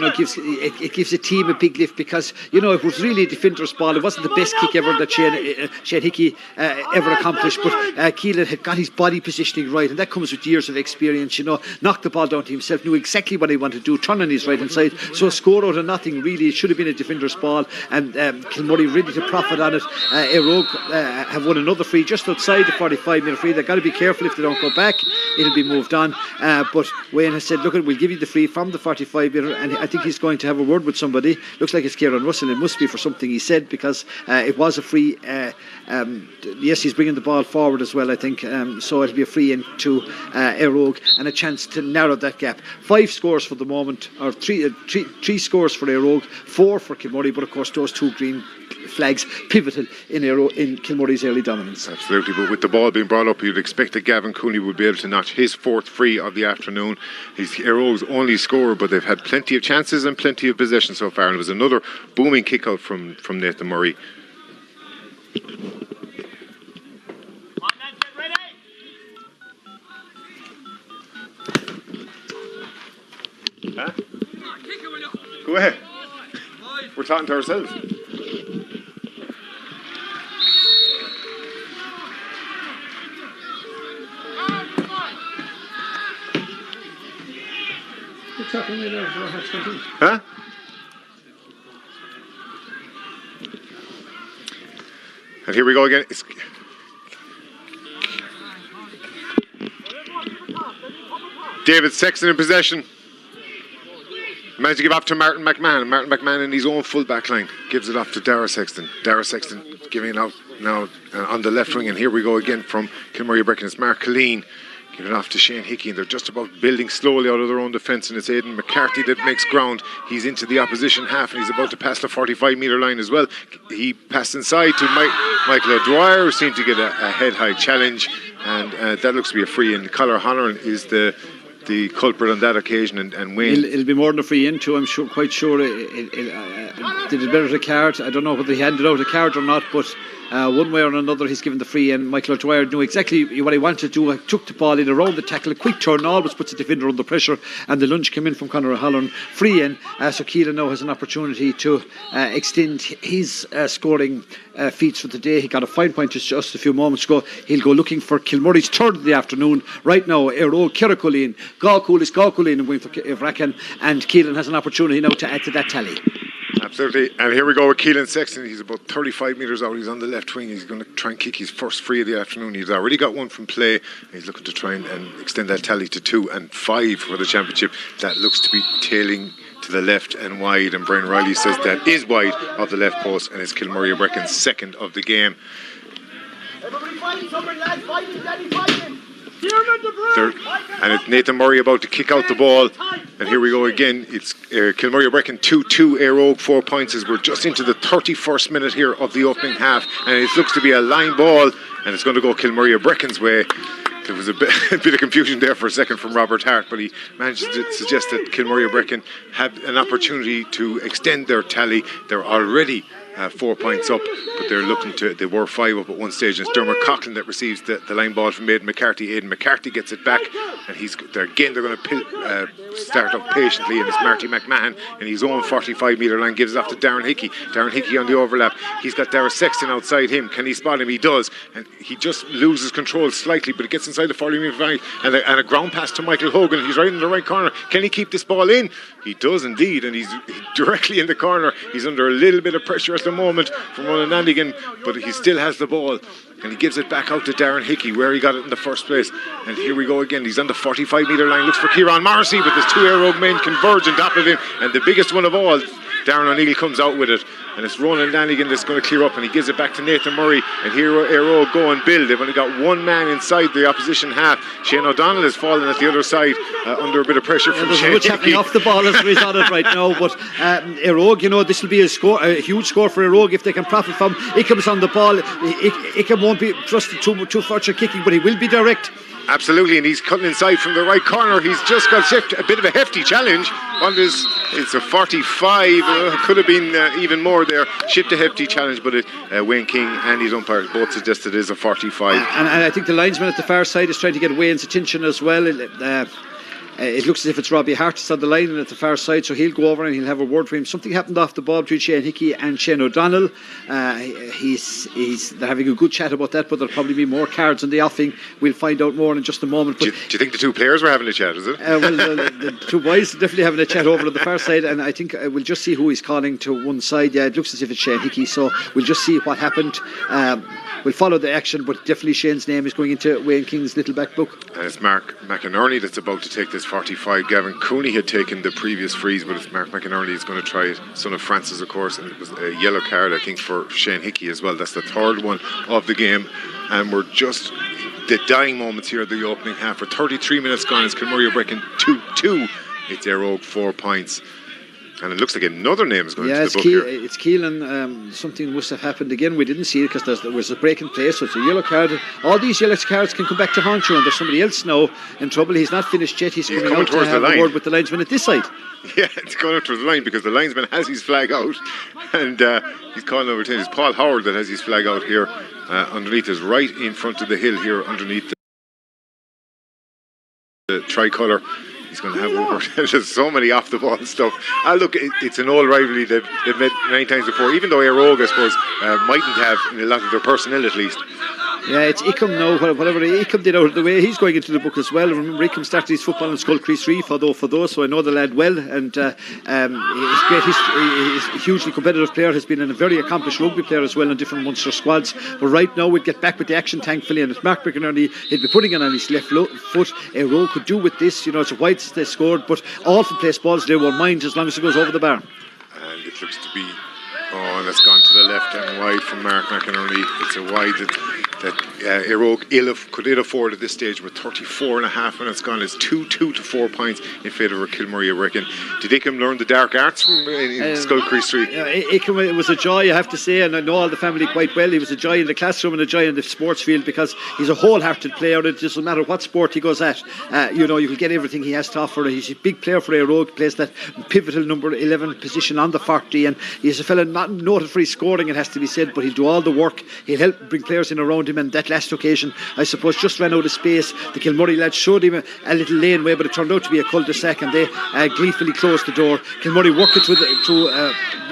gives a team a big lift, because it was really a defender's ball. It wasn't the best kick ever that Shane Hickey ever accomplished, but Keelan had got his body positioning right, and that comes with years of experience. Knocked the ball down to himself, knew exactly what he wanted to do, turn on his right hand side. So a score out of nothing, really. It should have been a defender's ball, and Kilmurray ready to profit on it. Eire Og have won another free just outside the 45-metre free. They've got to be careful. If they don't go back, it'll be moved on. But Wayne has said, look, we'll give you the free from the 45-metre, and I think he's going to have a word with somebody. Looks like it's Kieran Russell. It must be for something he said, because it was a free. Yes, he's bringing the ball forward as well, I think. So it'll be a free into Eire Og, and a chance to narrow that gap. 5 scores for the moment, or three scores for Eire Og, 4 for Kilmurray, but of course those 2 green flags pivotal in Kilmurray's early dominance. Absolutely, but with the ball being brought up, you'd expect that Gavin Cooney would be able to notch his 4th free of the afternoon. He's Eire Og's only scorer, but they've had plenty of chances and plenty of possession so far, and it was another booming kick out from Nathan Murray. Huh? Go ahead. We're talking to ourselves. Huh? And here we go again. David Sexton in possession. Managed to give off to Martin McMahon. Martin McMahon in his own full back line gives it off to Dara Sexton. Dara Sexton giving it out now on the left wing. And here we go again from Kilmurray Brecon. It's Mark Colleen giving it off to Shane Hickey. And they're just about building slowly out of their own defence. And it's Aidan McCarthy that makes ground. He's into the opposition half, and he's about to pass the 45-metre line as well. He passed inside to Michael O'Dwyer, who seemed to get a head-high challenge. And that looks to be a free. And Collar Honnoran is the culprit on that occasion, and Wayne. It'll be more than a free into. I'm quite sure did it better a card. I don't know whether he handed out a card or not, but one way or another he's given the free, and Michael O'Dwyer knew exactly what he wanted to do. Took the ball in around the tackle, a quick turn always puts the defender under pressure, and the lunge came in from Conor O'Halloran, free in. So Keelan now has an opportunity to extend his scoring feats for the day. He got a fine point just a few moments ago. He'll go looking for Kilmurray's 3rd of the afternoon. Right now, Eire Og, Kirracoolin, Galcoolin and going for Vracan, and Keelan has an opportunity now to add to that tally. Absolutely, and here we go with Keelan Sexton. He's about 35 metres out. He's on the left wing. He's going to try and kick his first free of the afternoon. He's already got one from play. He's looking to try and extend that tally to 2 and 5 for the championship. That looks to be tailing to the left and wide, and Brian Riley says that is wide of the left post, and it's Kilmurray Breccon's 2nd of the game. Everybody fighting, somebody lads, fighting, Daddy fighting. And it's Nathan Murray about to kick out the ball, and here we go again. It's Kilmurray Brecon 2-2, Eire Og 4 points as we're just into the 31st minute here of the opening half, and it looks to be a line ball, and it's going to go Kilmurray Brecon's way. There was a bit of confusion there for a second from Robert Hart, but he managed to suggest that Kilmurray Brecon had an opportunity to extend their tally. They're already 4 points up, but they were 5 up at one stage, and it's Dermot Coughlin that receives the line ball from Aidan McCarthy. Aidan McCarthy gets it back, and they're going to start up patiently, and it's Marty McMahon in his own 45-metre line gives it off to Darren Hickey. Darren Hickey on the overlap. He's got Dara Sexton outside him. Can he spot him? He does, and he just loses control slightly, but it gets inside the 40-metre line, and a ground pass to Michael Hogan. He's right in the right corner. Can he keep this ball in? He does indeed, and he's directly in the corner. He's under a little bit of pressure at the moment from Ronan Nandigan, but he still has the ball, and he gives it back out to Darren Hickey where he got it in the first place. And here we go again. He's on the 45-metre line, looks for Kieran Morrissey, but there's 2 Eire Og men converge on top of him, and the biggest one of all, Darren O'Neill, comes out with it, and it's Ronan Lanigan that's going to clear up, and he gives it back to Nathan Murray, and here Eire Og go and build. They've only got one man inside the opposition half. Shane O'Donnell is falling at the other side under a bit of pressure from Shane. There's much happening off the ball as he's on it right now, but Eire Og, this will be a huge score for Eire Og if they can profit from Icham's on the ball. Ickham won't be trusted too much for kicking, but he will be direct. Absolutely, and he's cutting inside from the right corner. He's just got a bit of a hefty challenge. It's a 45. Could have been even more there. Shipped a hefty challenge, but Wayne King and his umpires both suggested it is a 45. And I think the linesman at the far side is trying to get Wayne's attention as well. It looks as if it's Robbie Hart is on the line and at the far side, so he'll go over and he'll have a word for him. Something happened off the ball between Shane Hickey and Shane O'Donnell. They're having a good chat about that, but there'll probably be more cards in the offing. We'll find out more in just a moment. But do you think the two players were having a chat, is it? The two boys are definitely having a chat over on the far side, and I think we'll just see who he's calling to one side. Yeah, it looks as if it's Shane Hickey, so we'll just see what happened. We'll follow the action, but definitely Shane's name is going into Wayne King's little back book. And it's Mark McInerney that's about to take this 45. Gavin Cooney had taken the previous freeze, but it's Mark McInerney is going to try it. Son of Francis, of course, and it was a yellow card, I think, for Shane Hickey as well. That's the third one of the game, and we're just the dying moments here of the opening half. For 33 minutes gone, it's Kilmurray are breaking 2-2. It's Eire Og 4 points. And it looks like another name is going into the book here. It's Keelan. Something must have happened again. We didn't see it because there was a break in play, so it's a yellow card. All these yellow cards can come back to haunt you, and there's somebody else now in trouble. He's not finished yet. He's coming out to have a word with the linesman at this side. Yeah, it's going up towards the line because the linesman has his flag out, and he's calling over 10. It's Paul Howard that has his flag out here underneath us, right in front of the hill here underneath the tricolour. He's going to have over. There's so many off the ball stuff. Look, it's an old rivalry they've met 9 times before. Even though Eire Og, I suppose, mightn't have in a lot of their personnel at least. Yeah, it's Ickham now. Whatever Ickham did out of the way, he's going into the book as well. Remember, Ickham started his football in Skull Crease 3 for those, so I know the lad well. And he's great. He's a hugely competitive player. Has been a very accomplished rugby player as well in different Munster squads. But right now, we'd get back with the action, thankfully. And it's Mark McInerney. He'd be putting it on his left foot. Eire Og could do with this. You know, it's a wide they scored, but all from place balls they won't mind as long as it goes over the bar. And it looks to be. Oh, and it's gone to the left and wide from Mark McInerney. It's a wide that Eire Og could ill afford at this stage with 34 and a half minutes gone. It's 2-2 to 4 points in favour of Kilmurray, I reckon. Did Ickham learn the dark arts from in Skull Crease 3? Ickham, it was a joy, I have to say, and I know all the family quite well. He was a joy in the classroom and a joy in the sports field because he's a wholehearted player. It doesn't matter what sport he goes at. You can get everything he has to offer. He's a big player for Eire Og, plays that pivotal number 11 position on the 40, and he's a fella not noted for his scoring, it has to be said, but he'll do all the work. He'll help bring players in around him, and that last occasion, I suppose, just ran out of space. The Kilmurray lads showed him a little laneway, but it turned out to be a cul-de-sac, and they gleefully closed the door. Kilmurray worked it through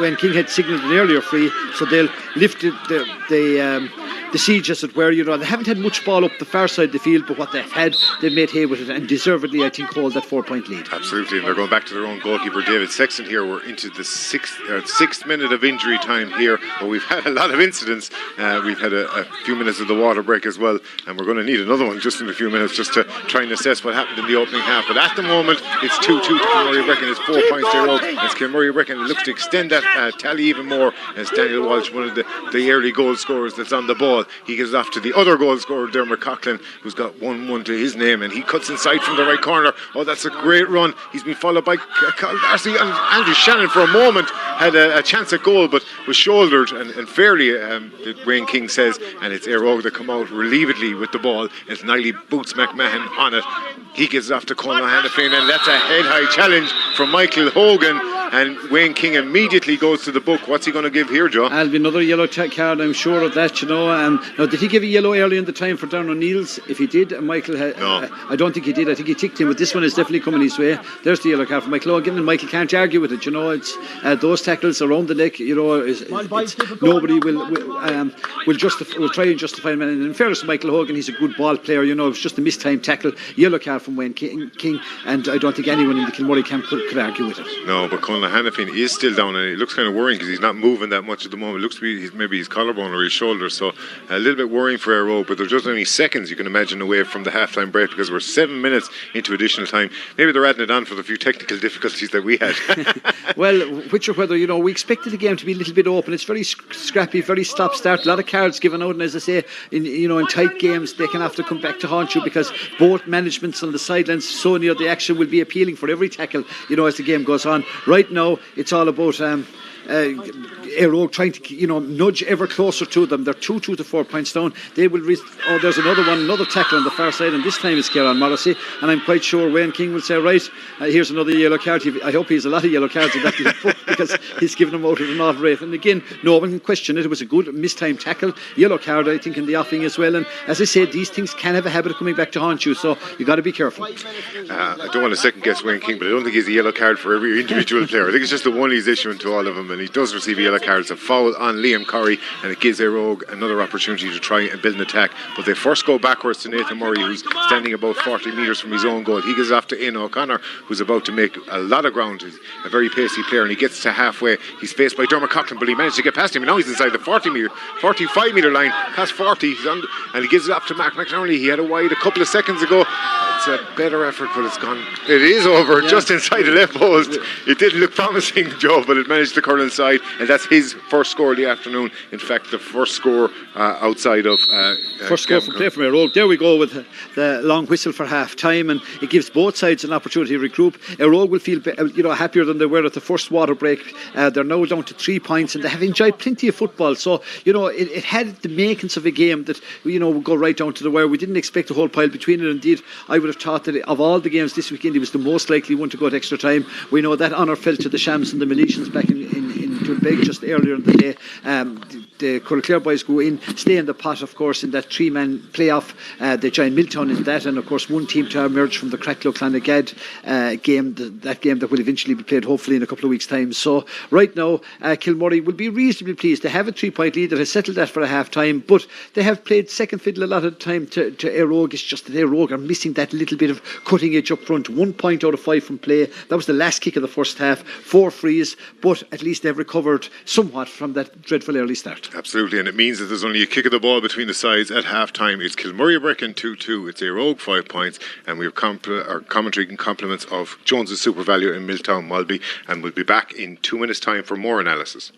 when King had signalled an earlier free, so they'll lift the siege, as it were. They haven't had much ball up the far side of the field, but what they've had, they've made hay with it, and deservedly, I think, hold that 4-point lead. Absolutely, and they're going back to their own goalkeeper, David Sexton. Here we're into the sixth minute of injury time here, but we've had a lot of incidents. We've had a few minutes of the water break as well, and we're going to need another one just in a few minutes just to try and assess what happened in the opening half. But at the moment, it's 2-2 to Kilmurray Brecon. It's 4 points to Eire Og. As Kilmurray Brecon looks to extend that tally even more, as Daniel Walsh, one of the early goal scorers that's on the ball, he gives off to the other goal scorer, Dermot Coughlin, who's got 1-1 to his name, and he cuts inside from the right corner. Oh, that's a great run. He's been followed by Carl Darcy, and Andrew Shannon for a moment had a chance at goal, but was shouldered and fairly, Wayne King says, and it's Eire Og that come out relievedly with the ball as Niley boots McMahon on it. He gives it off to Conor Hannafin, and that's a head-high challenge from Michael Hogan, and Wayne King immediately goes to the book. What's he going to give here, Joe? There'll be another yellow card, I'm sure of that, Now, did he give a yellow early in the time for Darren O'Neill's? If he did, Michael no. I don't think he did. I think he ticked him, but this one is definitely coming his way. There's the yellow card for Michael Hogan, and Michael can't argue with it. It's those tackles around the neck. Nobody will try and justify him. And in fairness to Michael Hogan, he's a good ball player. It was just a mistimed tackle. Yellow card from Wayne King, and I don't think anyone in the Kilmurray camp could argue with it. No, but Conor Hannafin is still down, and it looks kind of worrying because he's not moving that much at the moment. It looks to be maybe his collarbone or his shoulder, so a little bit worrying for Eire Og. But they're just only seconds, you can imagine, away from the half-time break because we're 7 minutes into additional time. Maybe they're adding it on for the few technical difficulties that we had. Well, which or whether, we expected the game to be a little bit open. It's very scrappy, very stop-start. A lot of cards given out, and as I say, in tight games, they can have to come back to haunt you because both managements on the sidelines so near the action will be appealing for every tackle, as the game goes on. Right now, it's all about Eire Og trying to nudge ever closer to them. They're 2 to 4 points down. They will there's another tackle on the far side, and this time it's Kieran Morrissey, and I'm quite sure Wayne King will say, right, here's another yellow card. I hope he has a lot of yellow cards in that book, because he's given them out at an odd rate. And again, no one can question it. It was a good mistimed tackle, yellow card I think in the offing as well. And as I said, these things can have a habit of coming back to haunt you, so you got to be careful. I don't want to second guess Wayne King, but I don't think he's a yellow card for every individual player. I think it's just the one he's issuing to all of them, and he does receive a yellow card. It's a foul on Liam Corrie, and it gives Eire Og another opportunity to try and build an attack. But they first go backwards to Nathan Murray, who's standing about 40 metres from his own goal. He gives off to Eire O'Connor, who's about to make a lot of ground. He's a very pacey player, and he gets to halfway. He's faced by Dermot Coughlin, but he managed to get past him, and now he's inside the 45 metre line, past 40, and he gives it up to Mark McNerney. He had a wide a couple of seconds ago. It's a better effort, but it's gone. It is over, just inside the left post. It didn't look promising, Joe, but it managed to curl inside, and that's his first score of the afternoon. In fact, the first score outside of first score from play from Eire Og. There we go with the long whistle for half time, and it gives both sides an opportunity to regroup. Eire Og will feel happier than they were at the first water break. They're now down to 3 points, and they have enjoyed plenty of football. So it had the makings of a game that would go right down to the wire. We didn't expect a whole pile between it. Indeed, I would have thought that of all the games this weekend, he was the most likely one to go to extra time. We know that honour fell to the Shams and the Miletians back in Doonbeg just earlier in the day. The Clare boys go in, stay in the pot, of course, in that 3-man playoff. They join Milltown in that, and of course one team to emerge from the Cracklow Clonagad game, that game that will eventually be played hopefully in a couple of weeks' time. So right now, Kilmurray will be reasonably pleased. They have a 3-point lead that has settled that for a half time, but they have played second fiddle a lot of the time to Eire Og. It's just that Eire Og are missing that little bit of cutting edge up front. 1 point out of 5 from play. That was the last kick of the first half. 4 frees, but at least they've recovered somewhat from that dreadful early start. Absolutely, and it means that there's only a kick of the ball between the sides at half time. It's Kilmurray Brecon 2-2, it's Eire Og 5 points, and we have our commentary and compliments of Jones's Super Value in Milltown Mulby, and we'll be back in 2 minutes' time for more analysis.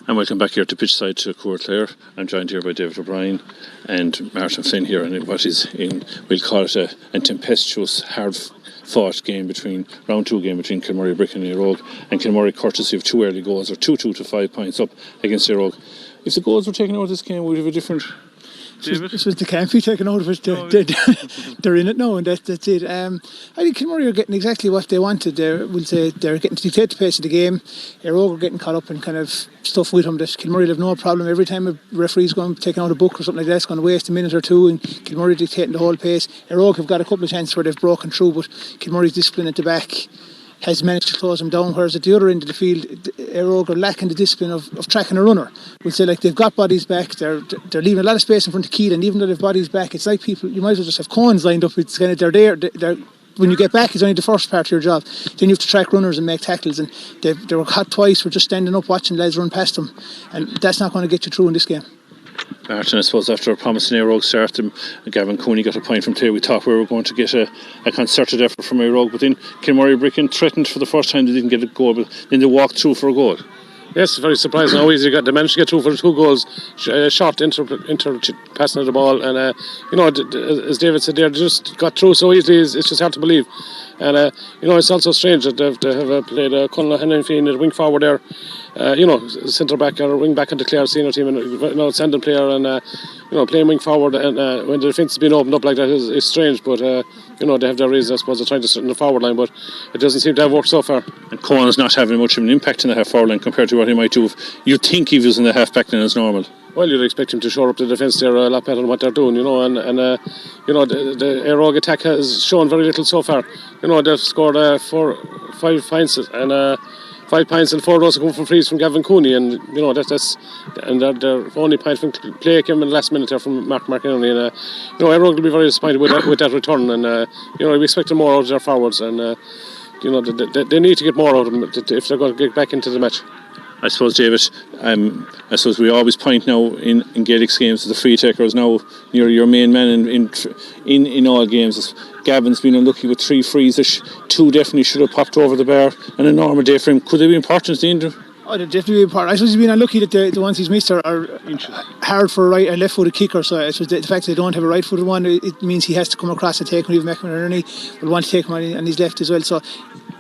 And welcome back here to Pitchside to Court Clare. I'm joined here by David O'Brien and Martin Flynn here in what is we'll call it a tempestuous, hard-fought game round 2 game between Kilmurray Brecon and Eire Og, and Kilmurray courtesy of 2 early goals, or 2-2 to 5 points up against Eire Og. If the goals were taken out of this game, would we have a different... They can't be taken out of it. They're in it now, and that's it. I think Kilmurray are getting exactly what they wanted. They're getting to dictate the pace of the game. Eire Og are getting caught up in kind of stuff with them that Kilmurray will have no problem. Every time a referee's going to take out a book or something like that, it's going to waste a minute or two, and Kilmurray dictating the whole pace. Eire Og have got a couple of chances where they've broken through, but Kilmurray's discipline at the back has managed to close them down, whereas at the other end of the field, Eire Og are lacking the discipline of tracking a runner. We'll say, like, they've got bodies back, they're leaving a lot of space in front of Keelan, and even though they've bodies back, it's like people, you might as well just have cones lined up. It's kind of, they're there. When you get back, it's only the first part of your job. Then you have to track runners and make tackles, and they were caught twice for just standing up watching lads run past them, and that's not going to get you through in this game. Martin, I suppose after a promising Eire Og start, Gavin Cooney got a point from Clare. We thought we were going to get a concerted effort from Eire Og, but then Kilmurray Brecon threatened for the first time. They didn't get a goal, but then they walked through for a goal. Yes, very surprising how easy they managed to get through for the 2 goals. Short inter passing of the ball, and as David said, they just got through so easily. It's just hard to believe. And it's also strange that they have played Conor Henry at wing forward there. centre back or wing back into Clare's senior team, and an outstanding player, and playing wing forward, and when the defence has been opened up like that is strange, but they have their reasons, I suppose. They're trying to sit in the forward line, but it doesn't seem to have worked so far. And Cohen's not having much of an impact in the half forward line compared to what he might do if you'd think he was in the half back line as normal. Well, you'd expect him to shore up the defence there a lot better than what they're doing, and the Eire Og attack has shown very little so far. They've scored 5 points, and 5 points, and 4 of those are coming from frees from Gavin Cooney, and and their only point from play came in the last minute there from Mark McInerney, and Eire Og will be very disappointed with that return, and we expect more out of their forwards, and they need to get more out of them if they're going to get back into the match. I suppose, David, I suppose we always point now in Gaelics games that the free taker is now your main man in all games. Gavin's been unlucky with 3 frees. 2 definitely should have popped over the bar, and a normal day for him. Could they be important to the Indian? Oh, they're definitely important. I suppose he's been unlucky that the ones he's missed are hard for a left-footed kicker. So I suppose the fact that they don't have a right-footed one, it means he has to come across and take one. Even McInerney will want to take him on his left as well. So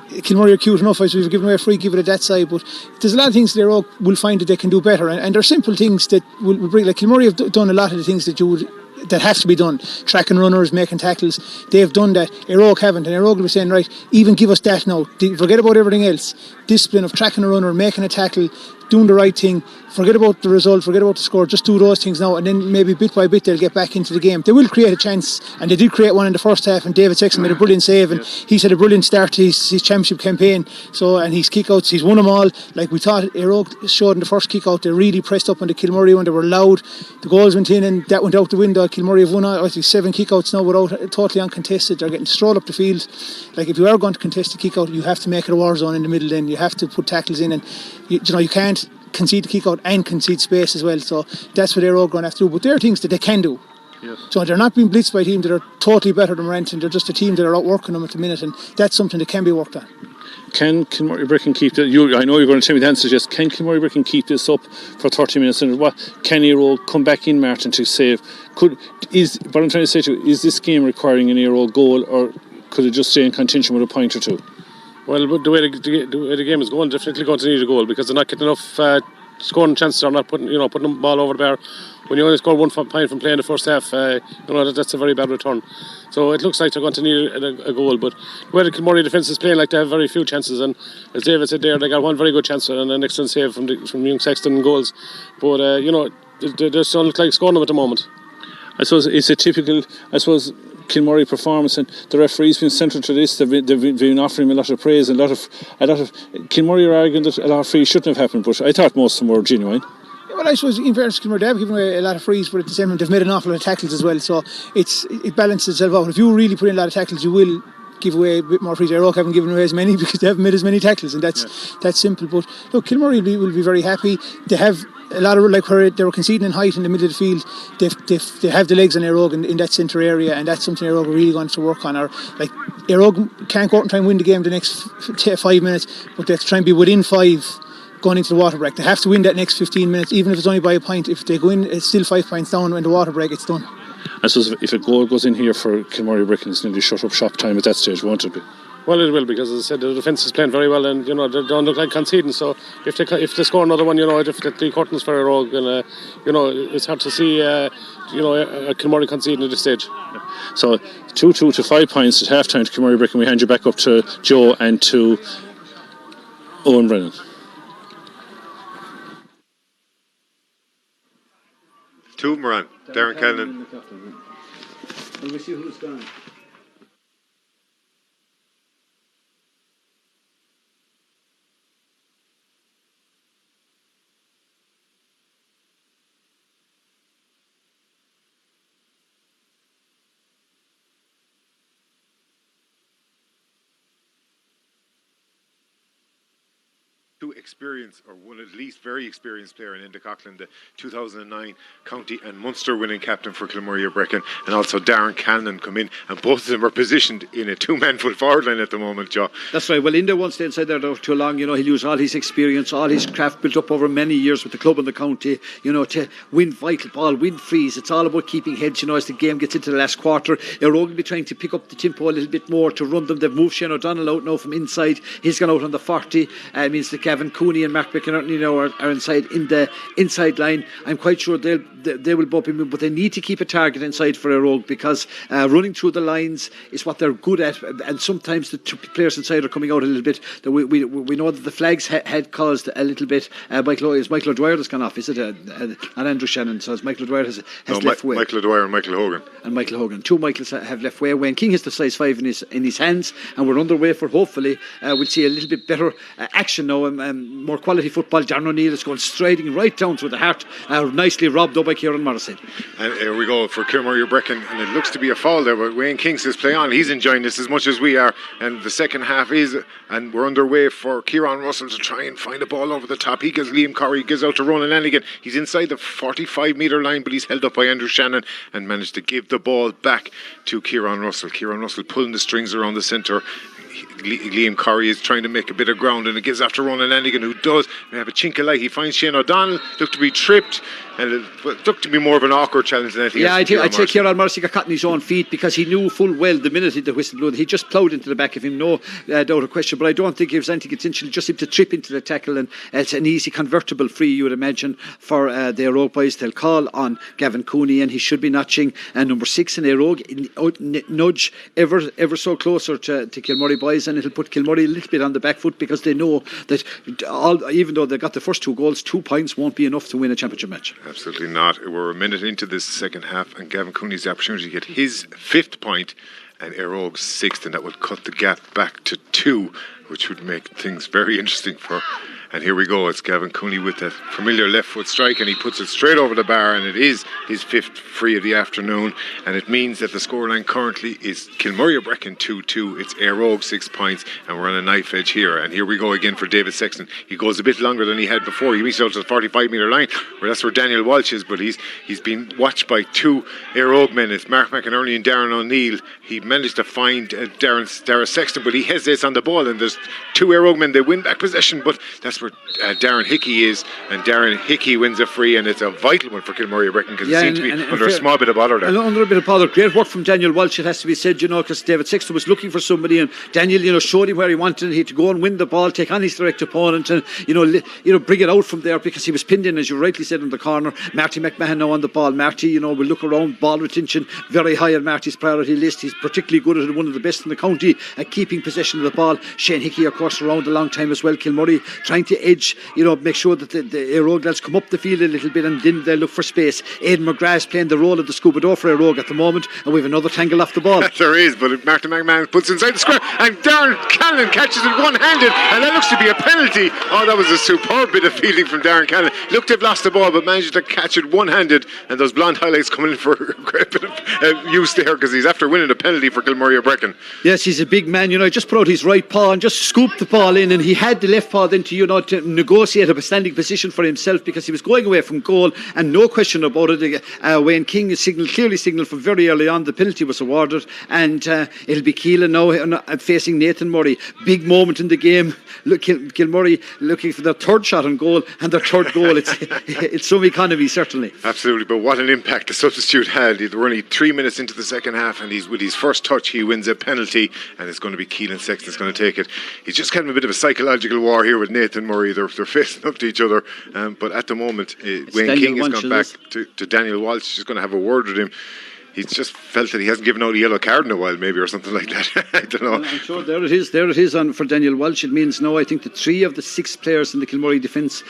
Kilmurray are cute enough. As we've given away a free, give it at that side, but there's a lot of things there will find that they can do better, and they're simple things that will bring. Like Kilmurray have done a lot of the things that has to be done, tracking runners, making tackles. They've done that. Eire Og haven't, and Eire Og will be saying, right, even give us that now. Forget about everything else. Discipline of tracking a runner, making a tackle, doing the right thing. Forget about the result, forget about the score. Just do those things now, and then maybe bit by bit they'll get back into the game. They will create a chance, and they did create one in the first half, and David Sexton made a brilliant save, and he's had a brilliant start to his championship campaign. So, and his kick-outs, he's won them all. Like we thought Eire Og showed in the first kick-out, they really pressed up on the Kilmurray one. They were loud. The goals went in, and that went out the window. Kilmurray have won, I think, 7 kick-outs now without totally uncontested. They're getting to stroll up the field. Like if you are going to contest a kick-out, you have to make it a war zone in the middle. Then you have to put tackles in, and you can't concede the kick out and concede space as well. So that's what they're all going to have to do. But there are things that they can do. Yes. So they're not being blitzed by a team that are totally better than Renton. They're just a team that are outworking them at the minute, and that's something that can be worked on. Can Kilmurray Bricken keep that? I know you're going to tell me the answer. Just can Kilmurray Bricken keep this up for 30 minutes? And what can Eire Og come back in, Martin, to save? What I'm trying to say to you, is this game requiring an Eire Og goal, or could it just stay in contention with a point or two? Well, the way the game is going, definitely going to need a goal, because they're not getting enough scoring chances. They're not putting the ball over the bar. When you only score 1 point from playing the first half, that's a very bad return. So it looks like they're going to need a goal. But the way the Kilmurray defence is playing, like, they have very few chances, and as David said there, they got one very good chance and an excellent save from young Sexton goals. But they just don't look like scoring them at the moment. I suppose it's a typical, Kilmurray performance, and the referee's been central to this. They've been offering him a lot of praise, and a lot of Kilmurray are arguing that a lot of frees shouldn't have happened, but I thought most of them were genuine. Well, I suppose in fairness to Kilmurray, they've given away a lot of frees, but at the same time they've made an awful lot of tackles as well, so it balances itself out. If you really put in a lot of tackles, you will give away a bit more frees. Eire Og haven't given away as many because they haven't made as many tackles, and that's simple. But look, Kilmurray will be very happy. They have a lot of, like, where they were conceding in height in the middle of the field, they have the legs on Eire Og in that centre area, and that's something Eire Og are really going to work on. Or, like, Eire Og can't go out and try and win the game the next 5 minutes, but they have to try and be within 5 going into the water break. They have to win that next 15 minutes, even if it's only by a point. If they go in, it's still 5 points down. When the water break, it's done. I suppose if a goal goes in here for Kilmurray Bricken, it's nearly shut up shop time at that stage, won't it be? Well, it will, because, as I said, the defence is playing very well, and they don't look like conceding. So if they score another one, definitely curtains for Eire Og, and it's hard to see a Kilmurray conceding at this stage. So 2-2 to 5 points at half time to Kilmurray Bricken. We hand you back up to Joe and to Owen Brennan. Two Moran, Darren Cannon. We'll see who's gone. Two experienced, or one at least very experienced player in Enda Coughlin, the 2009 County and Munster winning captain for Kilmurray Bricken, and also Darren Cannon come in, and both of them are positioned in a 2-man full forward line at the moment, Joe. That's right. Well, Enda won't stay inside there too long. He'll use all his experience, all his craft built up over many years with the club and the county, to win vital ball, win frees. It's all about keeping heads, as the game gets into the last quarter. Eire Og will be trying to pick up the tempo a little bit more to run them. They've moved Shane O'Donnell out now from inside. He's gone out on the 40. Means that Gavin Gavin Cooney and Mark McInerney are inside in the inside line. I'm quite sure they will both be moving, but they need to keep a target inside for Eire Og, because running through the lines is what they're good at, and sometimes the two players inside are coming out a little bit. We know that the flags had caused a little bit. Michael O'Dwyer has gone off, is it? Not Andrew Shannon, so Michael O'Dwyer has left way. Michael O'Dwyer and Michael Hogan. Two Michaels have left way. Wayne King has the size 5 in his hands, and we're underway for, hopefully we'll see a little bit better action now, more quality football. Darren O'Neill is going striding right down through the heart, nicely robbed up by Kieran Morrison. And here we go for Kilmurray Brecon, and it looks to be a foul there, but Wayne King says play on. He's enjoying this as much as we are, and the second half is, and we're underway for Kieran Russell to try and find a ball over the top. He gives Liam Corrie, gives out to Ronan Lanigan. He's inside the 45-metre line, but he's held up by Andrew Shannon and managed to give the ball back to Kieran Russell. Kieran Russell pulling the strings around the centre. Liam Corrie is trying to make a bit of ground, and it gives after Ronan Lanigan, who does have a chink of light. He finds Shane O'Donnell, looked to be tripped, and it looked to be more of an awkward challenge than anything. I'd say Kieran Morrissey got caught in his own feet, because he knew full well the minute the whistle blew, he just ploughed into the back of him, no doubt or question. But I don't think it was anything intentional, just him to trip into the tackle, and it's an easy convertible free, you would imagine, for the Eire Og boys. They'll call on Gavin Cooney, and he should be notching number 6 in Eire Og, nudge ever so closer to Kilmurray boys, and it'll put Kilmurray a little bit on the back foot, because they know that even though they got the first 2 goals, 2 points won't be enough to win a championship match. Absolutely not. We're a minute into this second half, and Gavin Cooney's the opportunity to get his 5th point and Eire Og's 6th, and that would cut the gap back to 2, which would make things very interesting for. And here we go, it's Gavin Cooney with that familiar left foot strike, and he puts it straight over the bar, and it is his 5th free of the afternoon, and it means that the scoreline currently is Kilmurray Brecon 2-2, it's Eire Og 6 points, and we're on a knife edge here. And here we go again for David Sexton. He goes a bit longer than he had before. He reached out to the 45-metre line, where that's where Daniel Walsh is, but he's been watched by 2 Eire Og men. It's Mark McInerney and Darren O'Neill. He managed to find Darren Sexton, but he hesitates on the ball, and there's 2 Eire Og men. They win back possession, but that's where Darren Hickey is, and Darren Hickey wins a free, and it's a vital one for Kilmurray Brecon, because it seems to be under a small bit of bother there. Under a bit of bother. Great work from Daniel Walsh, it has to be said, because David Sexton was looking for somebody, and Daniel, showed him where he wanted. He had to go and win the ball, take on his direct opponent, and bring it out from there, because he was pinned in, as you rightly said, in the corner. Marty McMahon now on the ball. Marty, will look around, ball retention very high on Marty's priority list. He's particularly good at it, one of the best in the county at keeping possession of the ball. Shane Hickey, of course, around a long time as well. Kilmurray trying to edge, make sure that the Eire Og lads come up the field a little bit, and then they look for space. Aidan McGrath's playing the role of the scuba door for Eire Og at the moment, and we have another tangle off the ball. There is, but Martin McMahon puts inside the square, and Darren Callan catches it one-handed, and that looks to be a penalty. Oh, that was a superb bit of fielding from Darren Callan. Looked to have lost the ball, but managed to catch it one-handed, and those blonde highlights coming in for a great bit of use there, because he's after winning a penalty for Kilmurray Brecon. Yes, he's a big man, just put out his right paw and just scooped the ball in, and he had the left paw then to negotiate a standing position for himself, because he was going away from goal, and no question about it. Wayne King clearly signalled from very early on the penalty was awarded, and it'll be Keelan now facing Nathan Murray. Big moment in the game. Look, Kilmurray looking for their 3rd shot on goal, and their 3rd goal. It's some economy, certainly. Absolutely, but what an impact the substitute had. We're only 3 minutes into the second half, and with his first touch he wins a penalty, and it's going to be Keelan Sexton's going to take it. He's just kind of a bit of a psychological war here with Nathan Murray. They're facing up to each other, but at the moment Wayne King has gone back to Daniel Walsh. He's going to have a word with him. He's just felt that he hasn't given out a yellow card in a while, maybe, or something like that. I don't know. Well, I'm sure there it is for Daniel Walsh. It means now, I think that 3 of the 6 players in the Kilmurray defence,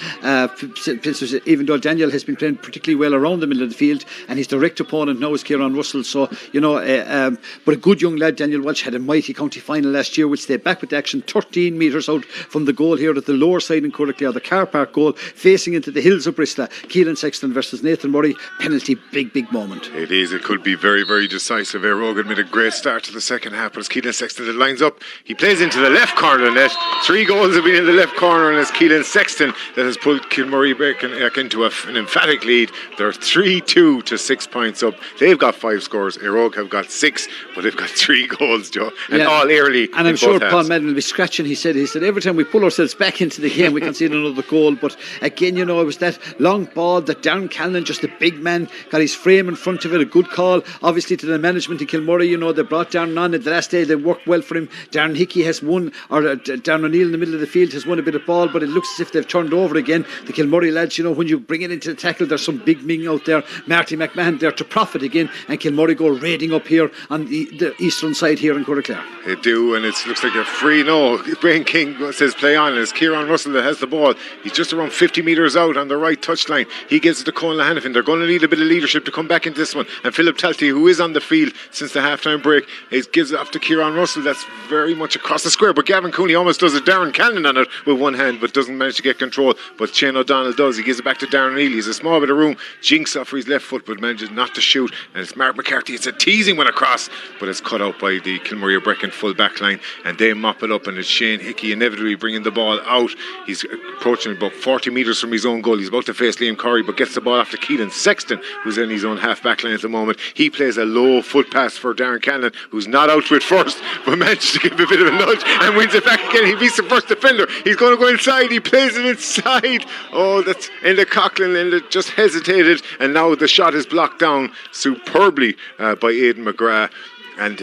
even though Daniel has been playing particularly well around the middle of the field, and his direct opponent now is Kieran Russell. So, but a good young lad, Daniel Walsh, had a mighty county final last year, which stayed back with the action 13 metres out from the goal here at the lower side in Coraclare, the car park goal, facing into the hills of Bristol. Keelan Sexton versus Nathan Murray. Penalty, big moment. It is. It could be very, very decisive. Eire Og made a great start to the second half, but as Keelan Sexton that lines up, he plays into the left corner of the net. 3 goals have been in the left corner, and it's Keelan Sexton that has pulled Kilmurray Brecon into an emphatic lead. They're 3-2 to 6 points up. They've got 5 scores. Eire Og have got 6, but they've got 3 goals, Joe, and all early. And I'm sure Paul Madden will be scratching. He said every time we pull ourselves back into the game we can see another goal. But again, it was that long ball that Darren Callan, just a big man, got his frame in front of it. A good call all, obviously, to the management in Kilmurray. They brought Darren on at the last day. They worked well for him. Darren Hickey has won, or Darren O'Neill in the middle of the field has won a bit of ball, but it looks as if they've turned over again. The Kilmurray lads, when you bring it into the tackle, there's some big Ming out there. Marty McMahon there to profit again, and Kilmurray go raiding up here on the eastern side here in Clare. They do, and it looks like a free. No, Brian King says play on, and it's Kieran Russell that has the ball. He's just around 50 metres out on the right touchline. He gives it to Conal Hanifin. They're going to need a bit of leadership to come back into this one. And Philip Talty, who is on the field since the half-time break, gives it off to Kieran Russell. That's very much across the square, but Gavin Cooney almost does a Darren Cannon on it with one hand, but doesn't manage to get control. But Shane O'Donnell does. He gives it back to Darren O'Neill. He's a small bit of room, jinks off for his left foot, but manages not to shoot. And it's Mark McCarthy. It's a teasing one across, but it's cut out by the Kilmurray Brecon full back line, and they mop it up, and it's Shane Hickey inevitably bringing the ball out. He's approaching about 40 metres from his own goal. He's about to face Liam Corey, but gets the ball after Keelan Sexton, who's in his own half back line at the moment. He plays a low foot pass for Darren Cannon, who's not out to it first, but manages to give a bit of a nudge and wins it back again. He beats the first defender. He's going to go inside. He plays it inside. Oh, that's Enda Coughlin. Enda just hesitated, and now the shot is blocked down superbly by Aidan McGrath. And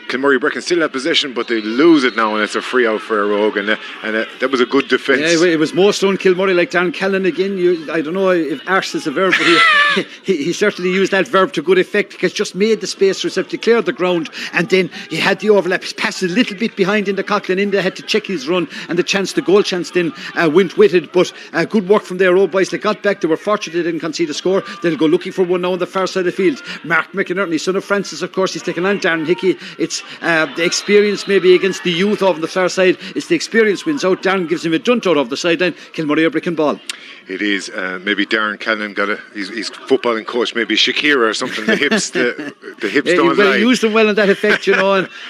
Kilmurray Brecon still have possession, but they lose it now, and it's a free out for Eire Og, and that was a good defence. Yeah, it was most on Kilmurray, like Darren Callan again. I don't know if arse is a verb, but he certainly used that verb to good effect, because just made the space for himself to clear the ground, and then he had the overlap. He passed a little bit behind Enda Coughlin. Enda had to check his run, and the goal chance then went with it. But good work from their old boys. They got back. They were fortunate they didn't concede a score. They'll go looking for one now on the far side of the field. Mark McInerney, son of Francis, of course, he's taken on Darren Hickey. It's the experience maybe against the youth over the far side. It's the experience wins out. Darren gives him a dunt out of the sideline. Kilmurray are breaking ball. It is maybe Darren Cannon got he's footballing coach, maybe Shakira or something. The hips don't lie. He used them well in that effect, and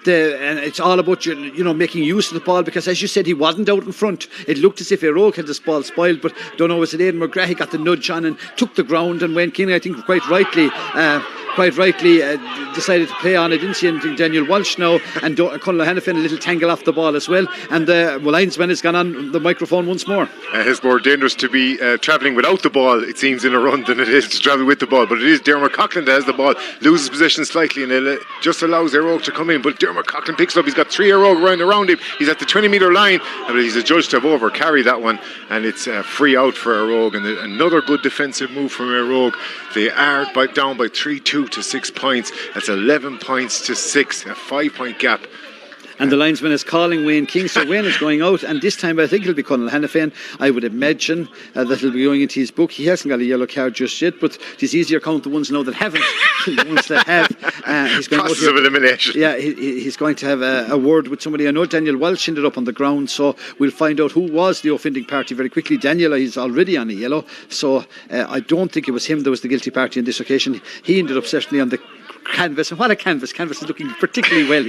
it's all about making use of the ball, because as you said, he wasn't out in front. It looked as if Eire Og had this ball spoiled, but don't know, was it Aidan McGrath? He got the nudge on and took the ground, and Wayne King, I think quite rightly decided to play on. I didn't see anything. Daniel Walsh now, and Conal Hanifin a little tangle off the ball as well, and the linesman has gone on the microphone once more. It's more dangerous to be travelling without the ball, it seems, in a run than it is to travel with the ball, but it is Dermot Coughlin that has the ball, loses possession slightly, and it just allows Eire Og to come in, but Dermot Coughlin picks it up. He's got 3 Eire Og around him. He's at the 20 metre line, but he's adjudged to have over carried that one, and it's free out for Eire Og, and another good defensive move from Eire Og. They are down by 3-2 to 6 points. That's 11 points to 6, a 5-point gap. And the linesman is calling Wayne King, so Wayne is going out, and this time I think it'll be Conal Hanifin. I would imagine that he'll be going into his book. He hasn't got a yellow card just yet, but it's easier count the ones now that haven't. The ones that have. He's going process of elimination. Yeah, he's going to have a word with somebody. I know Daniel Walsh ended up on the ground, so we'll find out who was the offending party very quickly. Daniel, he's already on a yellow, so I don't think it was him that was the guilty party on this occasion. He ended up certainly on the canvas, and what a canvas is looking particularly well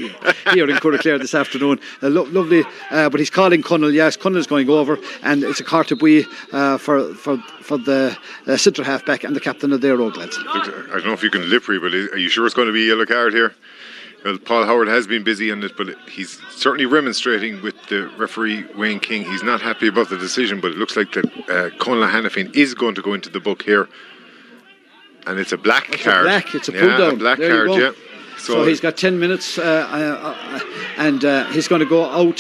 here in Clare this afternoon. Lovely, but he's calling Conal. Yes, Conal's going over, and it's a Cartabui for the centre half back and the captain of their Rogue lads. I don't know if you can lip read, but are you sure it's going to be a yellow card here? Well, Paul Howard has been busy on it, but he's certainly remonstrating with the referee Wayne King. He's not happy about the decision, but it looks like that Conal Hanifin is going to go into the book here. And it's a black card. It's a pull down. A black there card, yeah. So he's got 10 minutes and he's going to go out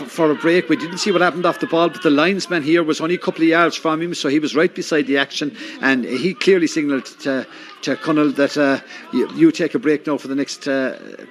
for a break. We didn't see what happened off the ball, but the linesman here was only a couple of yards from him, so he was right beside the action, and he clearly signalled to Conal that you take a break now for the next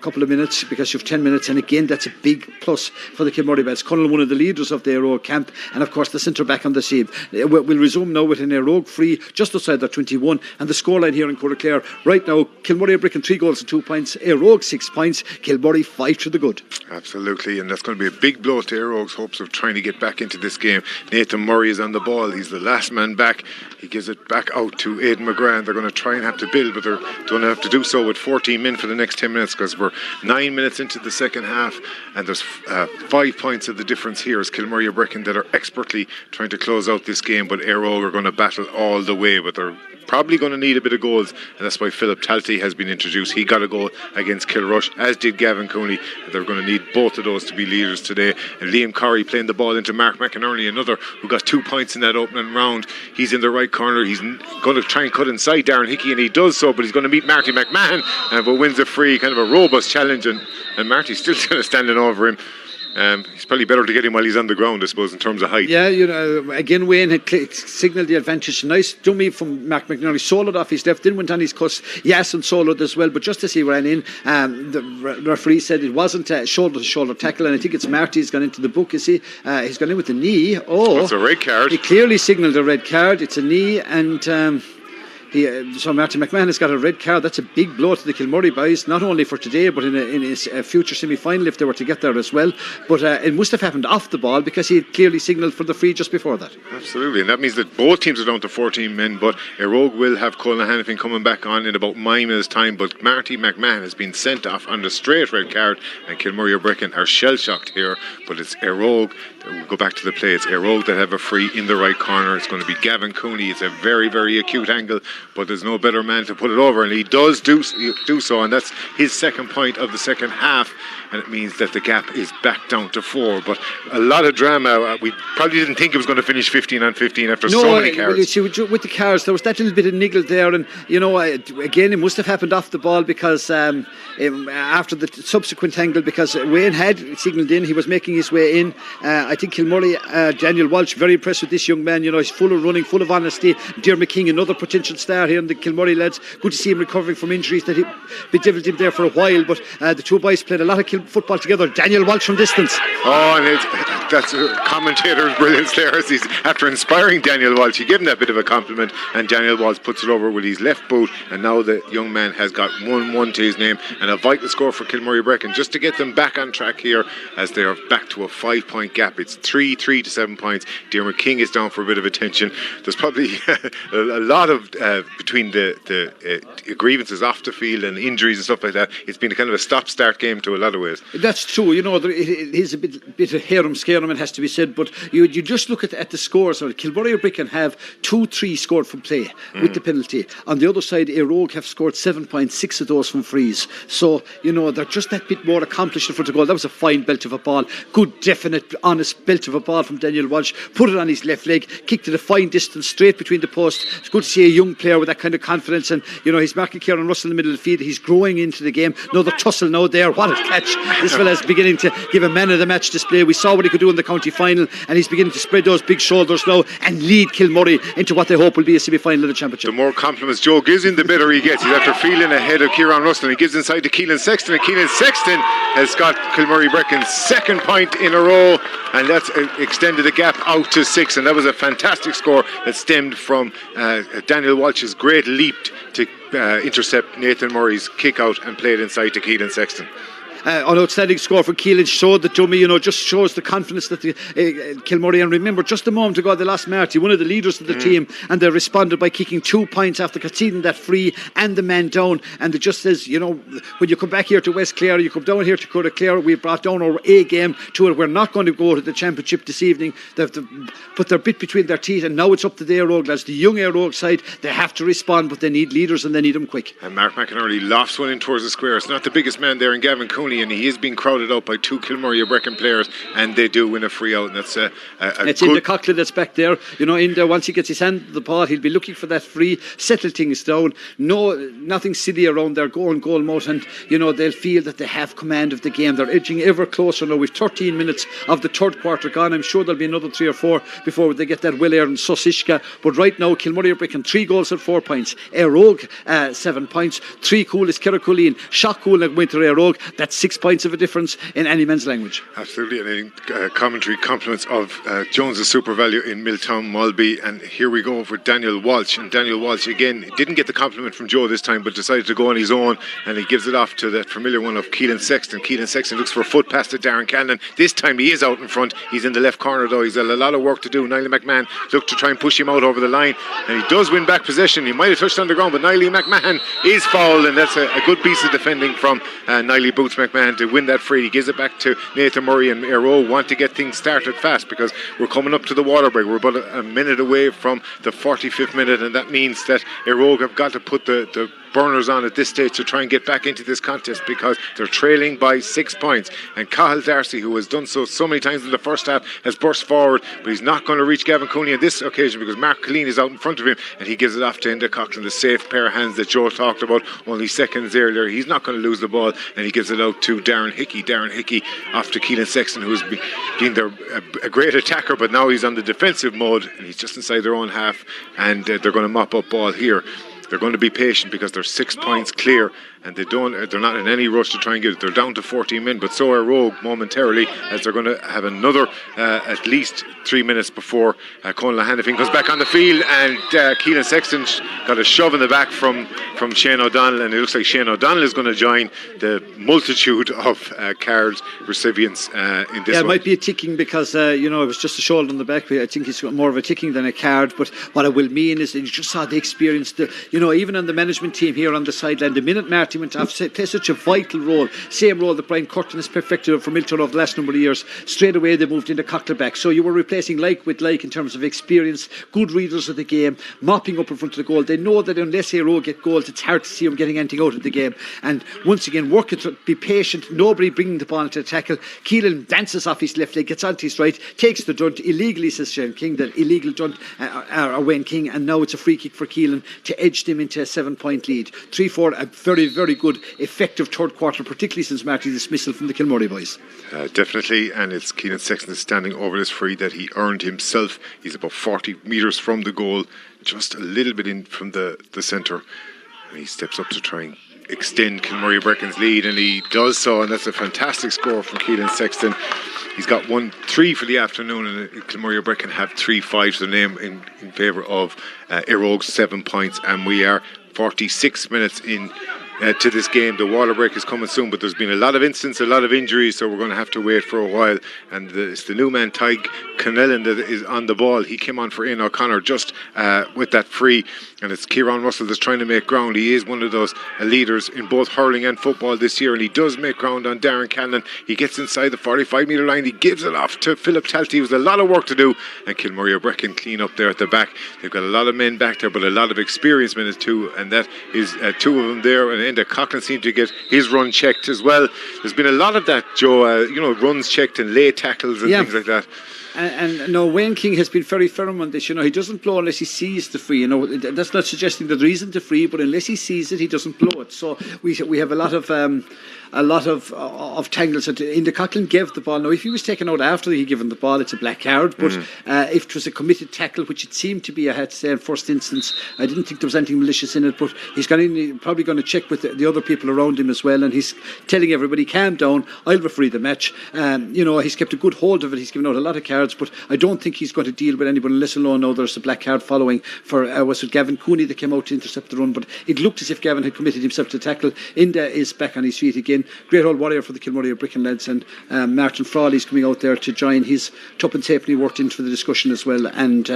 couple of minutes, because you have 10 minutes, and again that's a big plus for the Kilmurray Beds. Conal, one of the leaders of the Eire Og camp, and of course the centre back on the scene. We'll resume now with an Eire Og free just outside their 21, and the scoreline here in Clare right now: Kilmurray are breaking 3 goals and 2 points, Eire Og 6 points, Kilmurray 5 to the good. Absolutely, and that's going to be a big blow to Eire Og's hopes of trying to get back into this game. Nathan Murray is on the ball. He's the last man back. He gives it back out to Aidan McGrath. They're going to try and have to build, but they're going to have to do so with 14 men for the next 10 minutes, because we're 9 minutes into the second half, and there's 5 points of the difference here as Kilmurray are Brecon that are expertly trying to close out this game, but Eire Og are going to battle all the way, but they're probably going to need a bit of goals, and that's why Philip Talty has been introduced. He got a goal against Kilrush, as did Gavin Cooney. They're going to need both of those to be leaders today. And Liam Corrie playing the ball into Mark McInerney, another who got 2 points in that opening round. He's in the right corner. He's going to try and cut inside Darren Hickey, and he does so, but he's going to meet Marty McMahon, but wins a free, kind of a robust challenge, and Marty's still kind of standing over him. It's probably better to get him while he's on the ground, I suppose, in terms of height. Yeah, again, Wayne had signalled the advantage. Nice dummy from Mark McNerney, soloed off his left, then went on his cuss. Yasin soloed as well, but just as he ran in, the referee said it wasn't a shoulder-to-shoulder tackle, and I think it's Marty's gone into the book, you see. He's gone in with the knee. Oh, it's a red card. He clearly signalled a red card. It's a knee, and so Martin McMahon has got a red card. That's a big blow to the Kilmurray boys, not only for today but in his future semi-final if they were to get there as well. But it must have happened off the ball because he had clearly signalled for the free just before that. Absolutely, and that means that both teams are down to 14 men, but Eire Og will have Colin Hannafin coming back on in about 9 minutes time, but Marty McMahon has been sent off on the straight red card, and Kilmurray or Brecon are shell-shocked here, but it's Eire Og. We'll go back to the play. It's Eire Og that have a free in the right corner. It's going to be Gavin Cooney. It's a very, very acute angle, but there's no better man to put it over, and he does do so, and that's his second point of the second half, and it means that the gap is back down to 4. But a lot of drama. We probably didn't think it was going to finish 15-on-15 after so many cards. You see, with the cards, there was that little bit of niggle there, and again, it must have happened off the ball because after the subsequent angle, because Wayne had signalled in, he was making his way in. I think Kilmurray, Daniel Walsh, very impressed with this young man. He's full of running, full of honesty. Dermot King, another potential star here in the Kilmurray lads. Good to see him recovering from injuries that bedeviled him there for a while. But the two boys played a lot of football together. Daniel Walsh from distance. Oh, and that's a commentator's brilliance there. As he's, after inspiring Daniel Walsh, he gave him that bit of a compliment, and Daniel Walsh puts it over with his left boot, and now the young man has got 1-1 to his name, and a vital score for Kilmurray Brecon just to get them back on track here as they are back to a 5-point gap. It's 3 to 7 points. Dermot King is down for a bit of attention. There's probably a lot of between the grievances off the field and injuries and stuff like that. It's been a kind of a stop-start game to a lot of ways. That's true. It is a bit of harum-scarum, it has to be said, but you just look at the scores. Kilmurray or Brecon have 2-3 scored from play with the penalty. On the other side, Eire Og have scored 7.6 of those from frees. So, they're just that bit more accomplished in front of goal. That was a fine belt of a ball. Good, definite, honest belt of a ball from Daniel Walsh. Put it on his left leg, kicked it a fine distance straight between the posts. It's good to see a young player with that kind of confidence, and he's marking Kieran Russell in the middle of the field. He's growing into the game. Another tussle now there. What a catch. This fella's beginning to give a man of the match display. We saw what he could do in the county final, and he's beginning to spread those big shoulders now and lead Kilmurray into what they hope will be a semi-final of the championship. The more compliments Joe gives him, the better he gets. He's after feeling ahead of Kieran Russell. He gives inside to Keelan Sexton, and Keelan Sexton has got Kilmurray Brecon's second point in a row, and that's extended the gap out to 6, and that was a fantastic score that stemmed from Daniel Walsh's great leap to intercept Nathan Murray's kick out and play it inside to Keelan Sexton. An outstanding score for Keelan. Showed the dummy, just shows the confidence that the Kilmurray. And remember, just a moment ago, they lost Marty, one of the leaders of the team, and they responded by kicking 2 points after conceding that free and the man down. And it just says, when you come back here to West Clare, you come down here to Clare, we've brought down our A game to it. We're not going to go to the championship this evening. They have to put their bit between their teeth, and now it's up to the Eire Og lads. The young Eire Og side, they have to respond, but they need leaders and they need them quick. And Mark McInerney lofts one in towards the square. It's not the biggest man there in Gavin Cooney, and he is being crowded out by 2 Kilmurray or Brecon players, and they do win a free out, and that's it's in the Coughlin that's back there. In there, once he gets his hand on the ball, he'll be looking for that free, settle things down. Nothing silly around there, goal mouth, and they'll feel that they have command of the game. They're edging ever closer now. We've 13 minutes of the third quarter gone. I'm sure there'll be another 3 or 4 before they get that Will Air and Susishka. But right now, Kilmurray or Brecon 3 goals and 4 points. Eire Og 7 points. 3 cool is Kerriculleen. Shock cool like Winter Eire Og. That's 6 points of a difference in any man's language. Absolutely, and I think commentary compliments of Jones's super value in Milltown Mulby, and here we go for Daniel Walsh. And Daniel Walsh again didn't get the compliment from Joe this time, but decided to go on his own, and he gives it off to that familiar one of Keelan Sexton. Keelan Sexton looks for a foot pass to Darren Cannon. This time he is out in front. He's in the left corner though. He's got a lot of work to do. Niall McMahon looked to try and push him out over the line, and he does win back possession. He might have touched on the ground, but Niall McMahon is fouled, and that's a good piece of defending from Niall Boots McMahon. McMahon to win that free. He gives it back to Nathan Murray, and Eire Og want to get things started fast because we're coming up to the water break. We're about a minute away from the 45th minute, and that means that Eire Og have got to put the burners on at this stage to try and get back into this contest because they're trailing by 6 points. And Cahill Darcy, who has done so many times in the first half, has burst forward, but he's not going to reach Gavin Cooney on this occasion because Mark Colleen is out in front of him, and he gives it off to Enda Coughlin, the safe pair of hands that Joe talked about only seconds earlier. He's not going to lose the ball, and he gives it out to Darren Hickey. Darren Hickey off to Keelan Sexton, who's been a great attacker, but now he's on the defensive mode, and he's just inside their own half, and they're going to mop up ball here. They're going to be patient because they're 6 points clear, and they're not in any rush to try and get it. They're down to 14 men, but so are Rogue momentarily, as they're going to have another at least 3 minutes before Conal Hanifin comes back on the field, and Keelan Sexton got a shove in the back from Shane O'Donnell, and it looks like Shane O'Donnell is going to join the multitude of cards recipients in this one. It might be a ticking because it was just a shoulder on the back. I think it's more of a ticking than a card, but what it will mean is that you just saw the experience, even on the management team here on the sideline, the minute Marty went off, play such a vital role, same role that Brian Curtin has perfected for Milton over the last number of years. Straight away they moved into Cockler back, so you were replacing like with like in terms of experience, good readers of the game, mopping up in front of the goal. They know that unless Eire Og get goals, it's hard to see them getting anything out of the game, and once again work it, be patient, nobody bringing the ball into the tackle. Keelan dances off his left leg, gets onto his right, takes the dunt illegally, says Shane King, the illegal dunt or Wayne King, and now it's a free kick for Keelan to edge them into a 7-point lead. 3-4, a very, very good, effective third quarter, particularly since Marty's dismissal from the Kilmurray boys. Definitely, and it's Keelan Sexton standing over this free that he earned himself. He's about 40 metres from the goal, just a little bit in from the centre, and he steps up to try and extend Kilmurray Brecken's lead, and he does so, and that's a fantastic score from Keelan Sexton. He's got 1-3 for the afternoon, and Kilmurray Brecken have 3-5 to the name in favour of Eire Og, 7 points, and we are 46 minutes in to this game. The water break is coming soon, but there's been a lot of incidents, a lot of injuries, so we're going to have to wait for a while. And it's the new man, Tyg Connellan, that is on the ball. He came on for Ian O'Connor just with that free, and it's Kieran Russell that's trying to make ground. He is one of those leaders in both hurling and football this year, and he does make ground on Darren Cannon. He gets inside the 45 metre line, he gives it off to Philip Talty. It was a lot of work to do, and Kilmurray Brecken clean up there at the back. They've got a lot of men back there, but a lot of experienced men too, and that is two of them there. And Enda Coughlin seemed to get his run checked as well. There's been a lot of that, Joe, runs checked and lay tackles and things like that. And no, Wayne King has been very firm on this. He doesn't blow unless he sees the free. That's not suggesting that there isn't a free, but unless he sees it, he doesn't blow it. So we have a lot of tangles. Enda Coughlin gave the ball. Now, if he was taken out after he given the ball, it's a black card. But if it was a committed tackle, which it seemed to be, I had to say in first instance, I didn't think there was anything malicious in it. But he's probably going to check with the other people around him as well, and he's telling everybody, calm down, I'll referee the match. He's kept a good hold of it. He's given out a lot of cards, but I don't think he's going to deal with anyone unless alone now there's a black card following for was it Gavin Cooney that came out to intercept the run, but it looked as if Gavin had committed himself to tackle. Inda is back on his feet again. Great old warrior for the Kilmurray Bricken lads, and Martin Frawley's coming out there to join his Tuppen Tapney worked into the discussion as well, and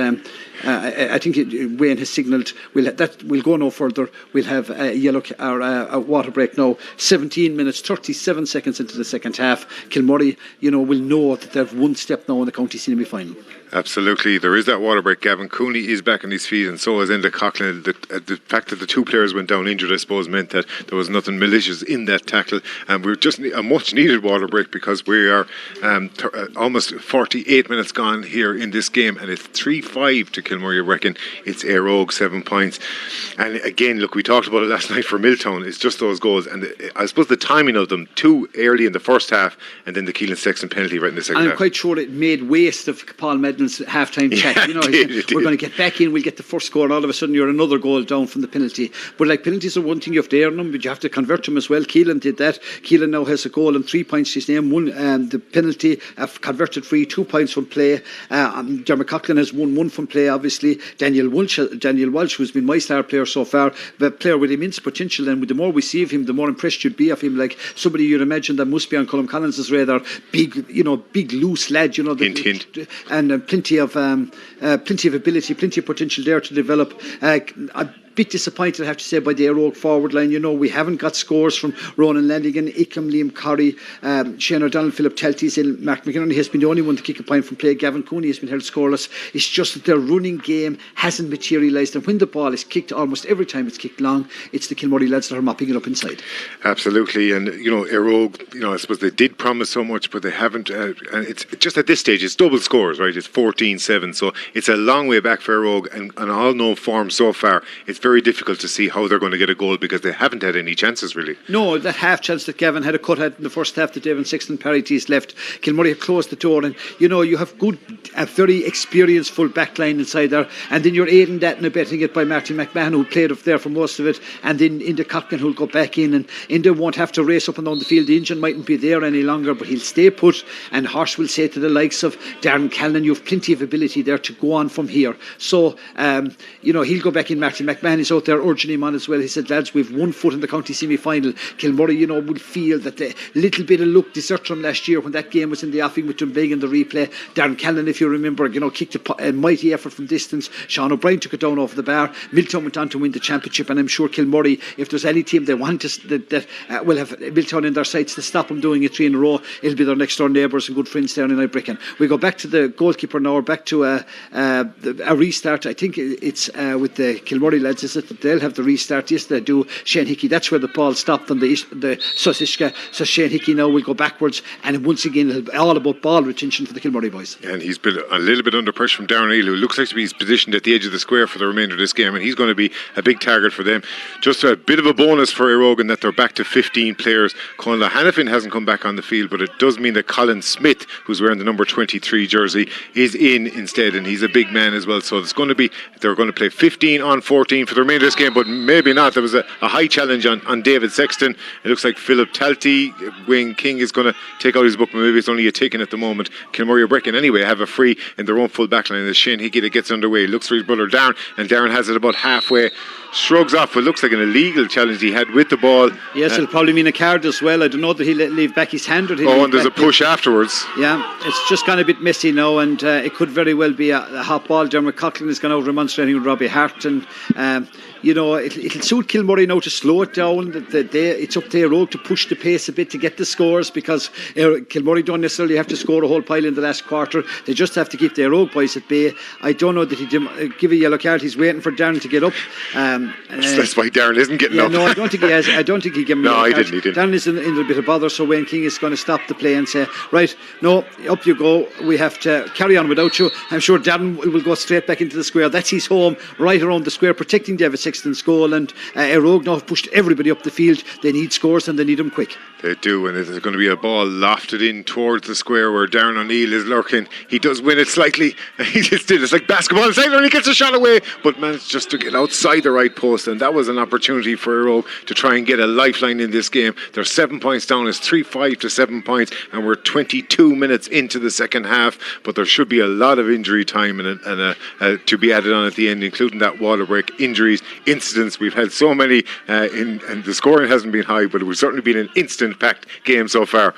I think Wayne has signalled we'll go no further. We'll have a yellow or a water break now. 17 minutes 37 seconds into the second half. Kilmurray will know that they've one step now in the county semi-final. Absolutely, there is that water break. Gavin Cooney is back on his feet, and so is Enda Coughlin. The fact that the two players went down injured, I suppose, meant that there was nothing malicious in that tackle, and we're just a much needed water break because we are almost 48 minutes gone here in this game, and it's 3-5 to Kilmurray Brecken. It's Eire Og, 7 points, and again, look, we talked about it last night for Milltown. It's just those goals, and I suppose the timing of them, too early in the first half, and then the Keelan Sexton penalty right in the second half. I'm quite sure it made waste of Paul Medden's half-time check. We're going to get back in, we'll get the first goal, and all of a sudden you're another goal down from the penalty. But penalties are one thing, you have to earn them, but you have to convert them as well. Keelan did that. Keelan now has a goal and 3 points to his name. One, the penalty, converted free, 2 points from play. Dermot Coughlin has won 1 from play, obviously. Daniel Walsh, who's been my star player so far, but player with immense potential, and the more we see of him, the more impressed you'd be of him. Like somebody you'd imagine that must be on Colm Collins' radar. Big loose lad, hint. And plenty of ability, plenty of potential there to develop. bit disappointed, I have to say, by the Eire Og forward line. We haven't got scores from Ronan Landigan, Ickham, Liam Corrie, Shane O'Donnell, Philip Telty's in. Mark McInerney has been the only one to kick a point from play. Gavin Cooney has been held scoreless. It's just that their running game hasn't materialised, and when the ball is kicked, almost every time it's kicked long, it's the Kilmurray lads that are mopping it up inside. Absolutely, and Eire Og, I suppose they did promise so much, but they haven't. And it's just at this stage, it's double scores, right? It's 14-7, so it's a long way back for Eire Og, and all no form so far. It's very difficult to see how they're going to get a goal because they haven't had any chances really. No, that half chance that Gavin had a cut at in the first half that Devon Sexton Parrytees left, Kilmurray had closed the door, and you have a very experienced full back line inside there, and then you're aiding that and abetting it by Martin McMahon, who played up there for most of it, and then Inda Cochran, who'll go back in, and Inda won't have to race up and down the field. The engine mightn't be there any longer, but he'll stay put, and Horst will say to the likes of Darren Callan, you have plenty of ability there to go on from here. So he'll go back in. Martin McMahon is out there urging him on as well. He said, lads, we've 1 foot in the county semi-final. Kilmurray will feel that the little bit of luck deserted from last year when that game was in the offing with Dunbeg in the replay. Darren Callan, if you remember, kicked a mighty effort from distance. Sean O'Brien took it down off the bar. Miltown went on to win the championship, and I'm sure Kilmurray, if there's any team they want that will have Miltown in their sights to stop them doing it 3 in a row, it'll be their next door neighbours and good friends down in Ibricken. We go back to the goalkeeper now, back to a restart. I think it's with the Kilmurray lads, is it that they'll have the restart? Yes, they do. Shane Hickey, that's where the ball stopped on the Susishka. So Shane Hickey now will go backwards, and once again it'll be all about ball retention for the Kilmurray boys. And he's been a little bit under pressure from Darren O'Neill, who looks like to be positioned at the edge of the square for the remainder of this game, and he's going to be a big target for them. Just a bit of a bonus for Eire Og in that they're back to 15 players. Conla Hannafin hasn't come back on the field, but it does mean that Colin Smith, who's wearing the number 23 jersey, is in instead, and he's a big man as well. So they're going to play 15 on 14 for the remainder of this game, but maybe not. There was a high challenge on David Sexton. It looks like Philip Talty, Wayne King is going to take out his book. Maybe it's only a taken at the moment. Kilmurray or Brecon anyway have a free in their own full back line. As Shane Hickey that gets underway, looks for his brother Darren, and Darren has it about halfway, shrugs off what looks like an illegal challenge he had with the ball. Yes, it'll probably mean a card as well. I don't know that he'll leave back his hand, or and there's a push afterwards. Yeah, it's just gone a bit messy now, and it could very well be a hot ball. Dermot Coughlin has gone out remonstrating with Robbie Hart, and it'll suit Kilmurray now to slow it down. It's up to Eire Og to push the pace a bit to get the scores, because Kilmurray don't necessarily have to score a whole pile in the last quarter. They just have to keep the Eire Og boys at bay. I don't know that he'd give a yellow card. He's waiting for Darren to get up. That's why Darren isn't getting up. No, I don't think he has. I don't think he gave him a yellow card. He didn't. Darren is in a bit of bother, so Wayne King is going to stop the play and say, right, no, up you go. We have to carry on without you. I'm sure Darren will go straight back into the square. That's his home, right around the square, protecting David Sexton's goal. And Eire Og now have pushed everybody up the field. They need scores, and they need them quick. They do, and there's going to be a ball lofted in towards the square where Darren O'Neill is lurking. He does win it slightly. It's like basketball inside, and he gets a shot away, but managed just to get outside the right post, and that was an opportunity for Eire Og to try and get a lifeline in this game. They're 7 points down. It's 3-5 to 7 points, and we're 22 minutes into the second half, but there should be a lot of injury time and to be added on at the end, including that water break, injuries, incidents. We've had so many, and the scoring hasn't been high, but it would certainly been an instant-packed game so far.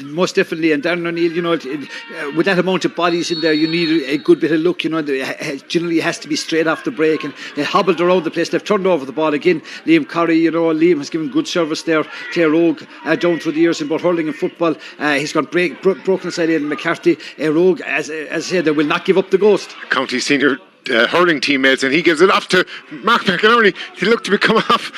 Most definitely, and Darren O'Neill, with that amount of bodies in there, you need a good bit of luck. Generally has to be straight off the break, and they hobbled around the place. They've turned over the ball again. Liam Corrie, Liam has given good service there to Eire Og down through the years in both hurling and football. He's got broken aside Aidan McCarthy. Eire Og, as I said, they will not give up the ghost. County senior hurling teammates, and he gives it off to Mark McInerney. He looked to be coming off.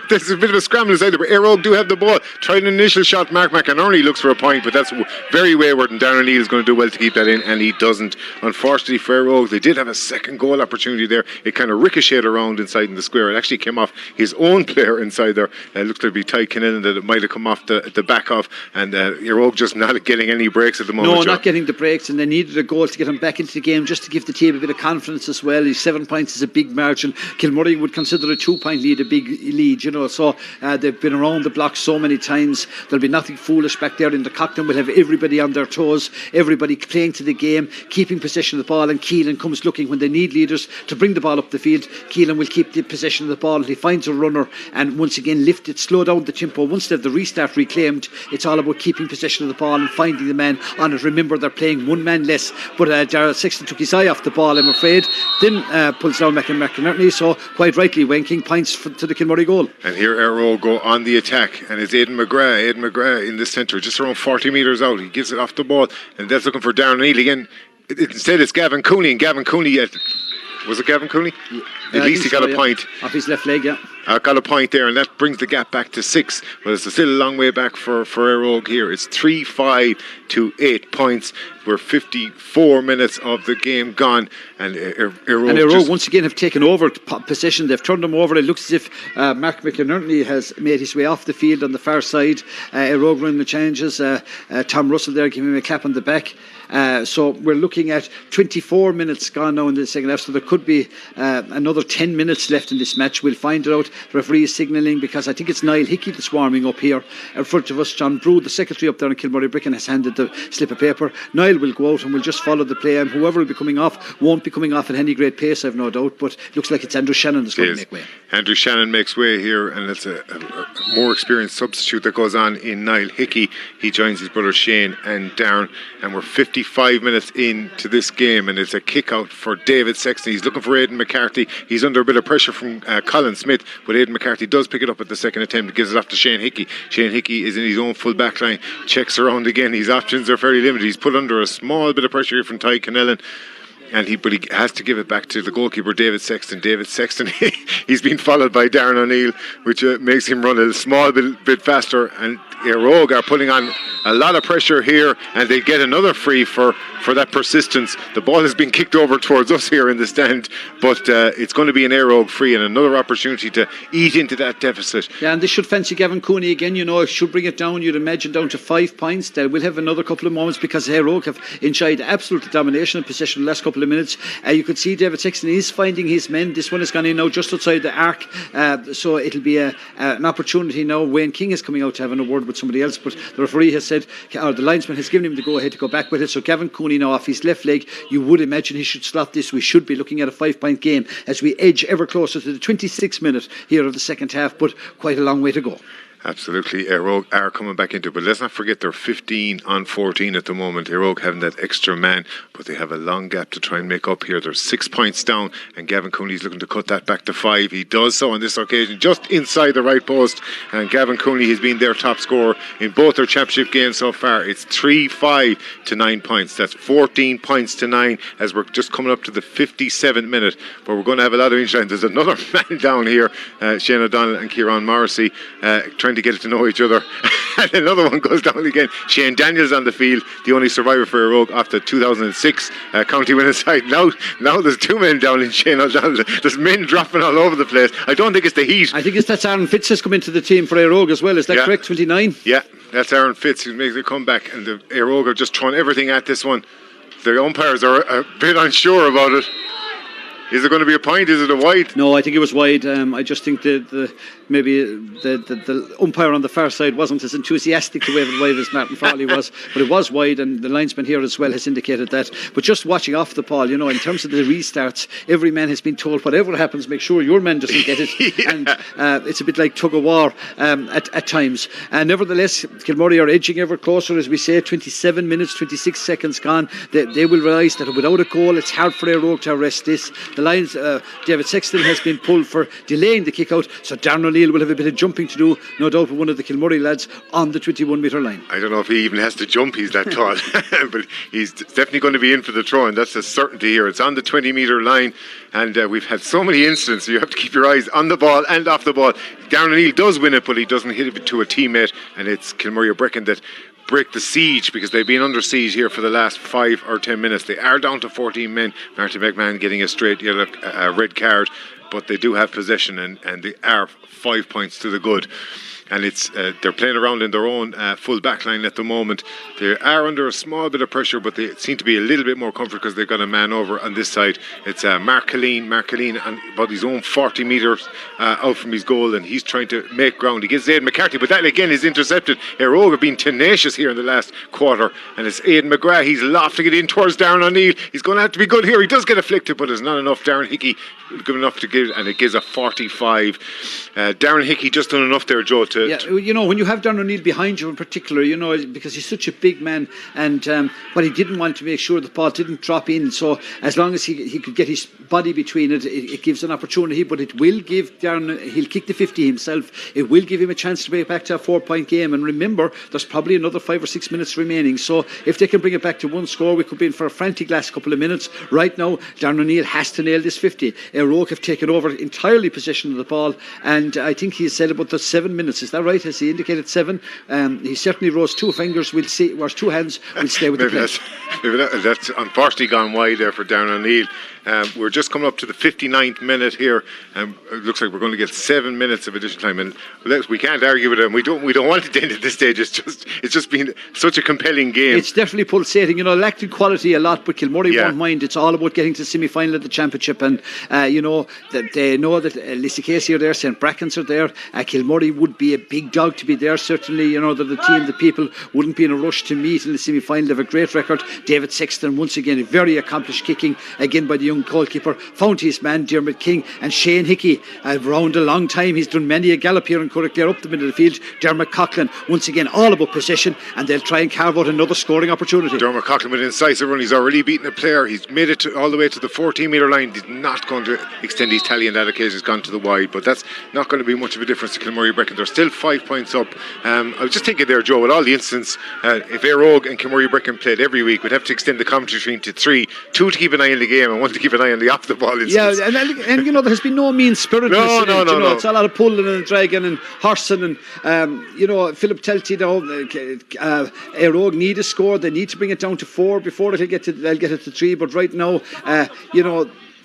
There's a bit of a scramble inside there, but Eire Og do have the ball. Tried an initial shot. Mark McInerney looks for a point, but that's very wayward, and Darren O'Neill is going to do well to keep that in, and he doesn't. Unfortunately for Eire Og, they did have a second goal opportunity there. It kind of ricocheted around inside in the square. It actually came off his own player inside there. It looked to be Ty Kinnan that it might have come off the back of, and Eire Og just not getting any breaks at the moment. No, not getting the breaks, and they needed a goal to get him back into the game, just to give the team a bit of confidence as well. His 7 points is a big margin. Kilmurray would consider a 2-point lead a big lead, So they've been around the block so many times. There'll be nothing foolish back there in the Cockton. We'll have everybody on their toes, everybody playing to the game, keeping possession of the ball, and Keelan comes looking when they need leaders to bring the ball up the field. Keelan will keep the possession of the ball. He finds a runner and once again lift it, slow down the tempo. Once they have the restart reclaimed, it's all about keeping possession of the ball and finding the man on it. Remember, they're playing one man less, but Darrell Sexton took his eye off the ball, I'm afraid, then pulls down McInerney, so quite rightly Wayne King points to the Kilmurray goal. And here Eire Og go on the attack, and it's Aidan McGrath in the centre, just around 40 metres out. He gives it off the ball, and that's looking for Darren Neal again. Instead it's Gavin Cooney, and Gavin Cooney was it Gavin Cooney? At least he got a point. Off his left leg, yeah. Got a point there, and that brings the gap back to 6. But it's still a long way back for Eire Og here. It's 3-5 to 8 points. We're 54 minutes of the game gone, and Eire Og once again have taken over possession. They've turned them over. It looks as if Mark McInerney has made his way off the field on the far side. Eire Og running the changes. Tom Russell there giving him a clap on the back. So we're looking at 24 minutes gone now in the second half, so there could be another 10 minutes left in this match. We'll find it out. The referee is signalling, because I think it's Niall Hickey that's warming up here in front of us. John Brew, the secretary up there in Kilmurray Bricken, has handed the slip of paper. Niall will go out and we'll just follow the play, and whoever will be coming off won't be coming off at any great pace, I've no doubt, but it looks like it's Andrew Shannon that's going to make way. Andrew Shannon makes way here, and it's a more experienced substitute that goes on in Niall Hickey. He joins his brother Shane and Darren, and we're 55 minutes into this game, and it's a kick out for David Sexton. He's looking for Aidan McCarthy. He's under a bit of pressure from Colin Smith, but Aidan McCarthy does pick it up at the second attempt, gives it off to Shane Hickey. Shane Hickey is in his own full back line, checks around again. His options are fairly limited. He's put under a small bit of pressure here from Ty Connellan, but he has to give it back to the goalkeeper, David Sexton. David Sexton, he's been followed by Darren O'Neill, which makes him run a small bit faster, and Eire Og are putting on a lot of pressure here, and they get another free for that persistence. The ball has been kicked over towards us here in the stand, but it's going to be an Eire Og free and another opportunity to eat into that deficit. Yeah, and they should fancy Gavin Cooney again, should bring it down, you'd imagine, down to 5 points. They will have another couple of moments, because Eire Og have enjoyed absolute domination and possession the last couple of minutes. You could see David Sexton is finding his men. This one has gone in now just outside the arc, so it'll be an opportunity now. Wayne King is coming out to have an award with somebody else, but the referee has said, or the linesman has given him the go ahead to go back with it. So Gavin Cooney now off his left leg, you would imagine he should slot this. We should be looking at a 5-point game as we edge ever closer to the 26th minute here of the second half, but quite a long way to go. Absolutely, Eire Og are coming back into it, but let's not forget they're 15 on 14 at the moment. Eire Og having that extra man, but they have a long gap to try and make up here. They're 6 points down, and Gavin Cooney's looking to cut that back to 5. He does so on this occasion, just inside the right post, and Gavin Cooney has been their top scorer in both their championship games so far. It's 3-5 to 9 points. That's 14 points to 9 as we're just coming up to the 57th minute, but we're going to have a lot of injuries. There's another man down here, Shane O'Donnell and Kieran Morrissey, trying to get it to know each other. And another one goes down again. Shane Daniels on the field, the only survivor for Eire Og off the 2006 county winning side. Now there's 2 men down in Shane O'Donnell. There's men dropping all over the place. I don't think it's the heat. I think that's Aaron Fitz has come into the team for Eire Og as well. Is that correct? 29? Yeah, that's Aaron Fitz who makes a comeback, and the Eire Og are just throwing everything at this one. The umpires are a bit unsure about it. Is it going to be a point? Is it a wide? No, I think it was wide. I just think maybe the umpire on the far side wasn't as enthusiastic to wave it wide as Martin Farley was, but it was wide, and the linesman here as well has indicated that. But just watching off the ball, in terms of the restarts, every man has been told, whatever happens, make sure your man doesn't get it. Yeah. And it's a bit like tug of war at times. Nevertheless, Kilmurray are edging ever closer, as we say. 27 minutes, 26 seconds gone. They will realise that without a goal, it's hard for Eire Og to arrest this. The lines, David Sexton has been pulled for delaying the kick out, so Darren O'Neill will have a bit of jumping to do, no doubt, with one of the Kilmurray lads on the 21 metre line. I don't know if he even has to jump, he's that tall. But he's definitely going to be in for the throw, and that's a certainty here. It's on the 20 metre line, and we've had so many incidents, so you have to keep your eyes on the ball and off the ball. Darren O'Neill does win it, but he doesn't hit it to a teammate, and it's Kilmurray Brecon that break the siege, because they've been under siege here for the last 5 or 10 minutes. They are down to 14 men. Martin McMahon getting a straight yellow, red card, but they do have possession, and they are 5 points to the good. and it's they're playing around in their own full back line at the moment. They are under a small bit of pressure, but they seem to be a little bit more comfortable because they've got a man over on this side. It's Mark Killeen on about his own 40 metres out from his goal, and he's trying to make ground. He gives Aidan McCarthy, but that again is intercepted. Eire Og have been tenacious here in the last quarter, and it's Aidan McGrath. He's lofting it in towards Darren O'Neill. He's going to have to be good here. He does get afflicted, but there's not enough. Darren Hickey good enough to give, and it gives a 45. Darren Hickey just done enough there, Joe, to when you have Darren O'Neill behind you in particular, because he's such a big man, and what he didn't want to make sure the ball didn't drop in, so as long as he could get his body between it gives an opportunity, but it will give Darren, he'll kick the 50 himself, it will give him a chance to bring it back to a 4-point game, and remember there's probably another 5 or 6 minutes remaining, so if they can bring it back to one score, we could be in for a frantic last couple of minutes. Right now Darren O'Neill has to nail this 50. Eire Og have taken over entirely possession of the ball, and I think he said about the 7 minutes, is that right? Has he indicated 7? He certainly rose 2 fingers, we'll see, or 2 hands, we'll stay with the play. That's unfortunately gone wide there for Darren O'Neill. We're just coming up to the 59th minute here, and it looks like we're going to get 7 minutes of additional time. And we can't argue with it. We don't want it to end at this stage. It's just been such a compelling game. It's definitely pulsating. Lacked in quality a lot, but Kilmurray won't mind. It's all about getting to the semi-final of the championship, and that they know that Lissy Casey are there, St. Brackens are there. Kilmurray would be a big dog to be there. Certainly, they're the team that people wouldn't be in a rush to meet in the semi-final. They have a great record. David Sexton, once again, a very accomplished kicking again by the young goalkeeper, found his man Dermot King, and Shane Hickey around a long time. He's done many a gallop here in Clare up the middle of the field. Dermot Coughlin, once again all about possession, and they'll try and carve out another scoring opportunity. Dermot Coughlin with an incisive run. He's already beaten a player. He's made it all the way to the 14-metre line. He's not going to extend his tally in that occasion. He's gone to the wide, but that's not going to be much of a difference to Kilmurray Brecon. They're still 5 points up. I was just thinking there, Joe, with all the incidents, if Eire Og and Kilmurray Brecon played every week, we'd have to extend the commentary train to 3, 2 to keep an eye on the game and 1 to keep an eye on the off the ball instance. Yeah, and there has been no mean spirit. No. It's a lot of pulling and dragging and horsing, and Philip Telty now. Eire Og need a score. They need to bring it down to 4 before they'll get it to 3. But right now,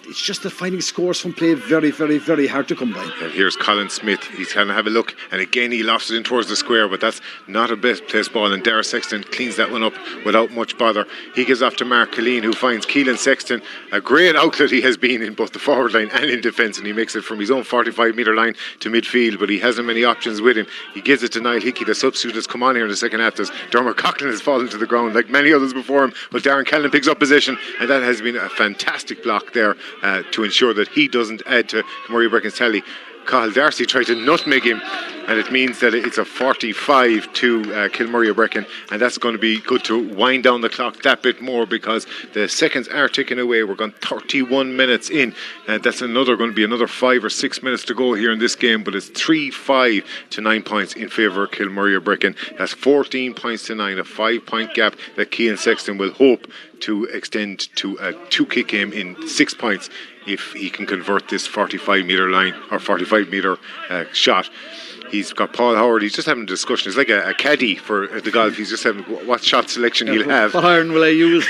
it's just that finding scores from play very, very, very hard to come by. And here's Colin Smith. He's going to have a look, and again he lofts it in towards the square, but that's not a best place ball, and Dara Sexton cleans that one up without much bother. He gives off to Mark Killeen, who finds Keelan Sexton. A great outlet he has been in both the forward line and in defence, and he makes it from his own 45-metre line to midfield, but he hasn't many options with him. He gives it to Niall Hickey, the substitute that's come on here in the second half. Dermot Coughlin has fallen to the ground like many others before him, but Darren Callan picks up position, and that has been a fantastic block there to ensure that he doesn't add to Kilmurray Brecon's tally. Cathal Darcy tried to nutmeg him, and it means that it's a 45 to Kilmurray Brecon, and that's going to be good to wind down the clock that bit more, because the seconds are ticking away. We're going 31 minutes in, and that's going to be another 5 or 6 minutes to go here in this game, but it's 3-5 to 9 points in favour of Kilmurray Brecon. That's 14 points to 9, a 5-point gap that Keelan Sexton will hope to extend to a 2-kick game in 6 points if he can convert this 45-metre line or 45-metre shot. He's got Paul Howard. He's just having a discussion. It's like a caddy for the golf. He's just having what shot selection he'll have. What iron will I use?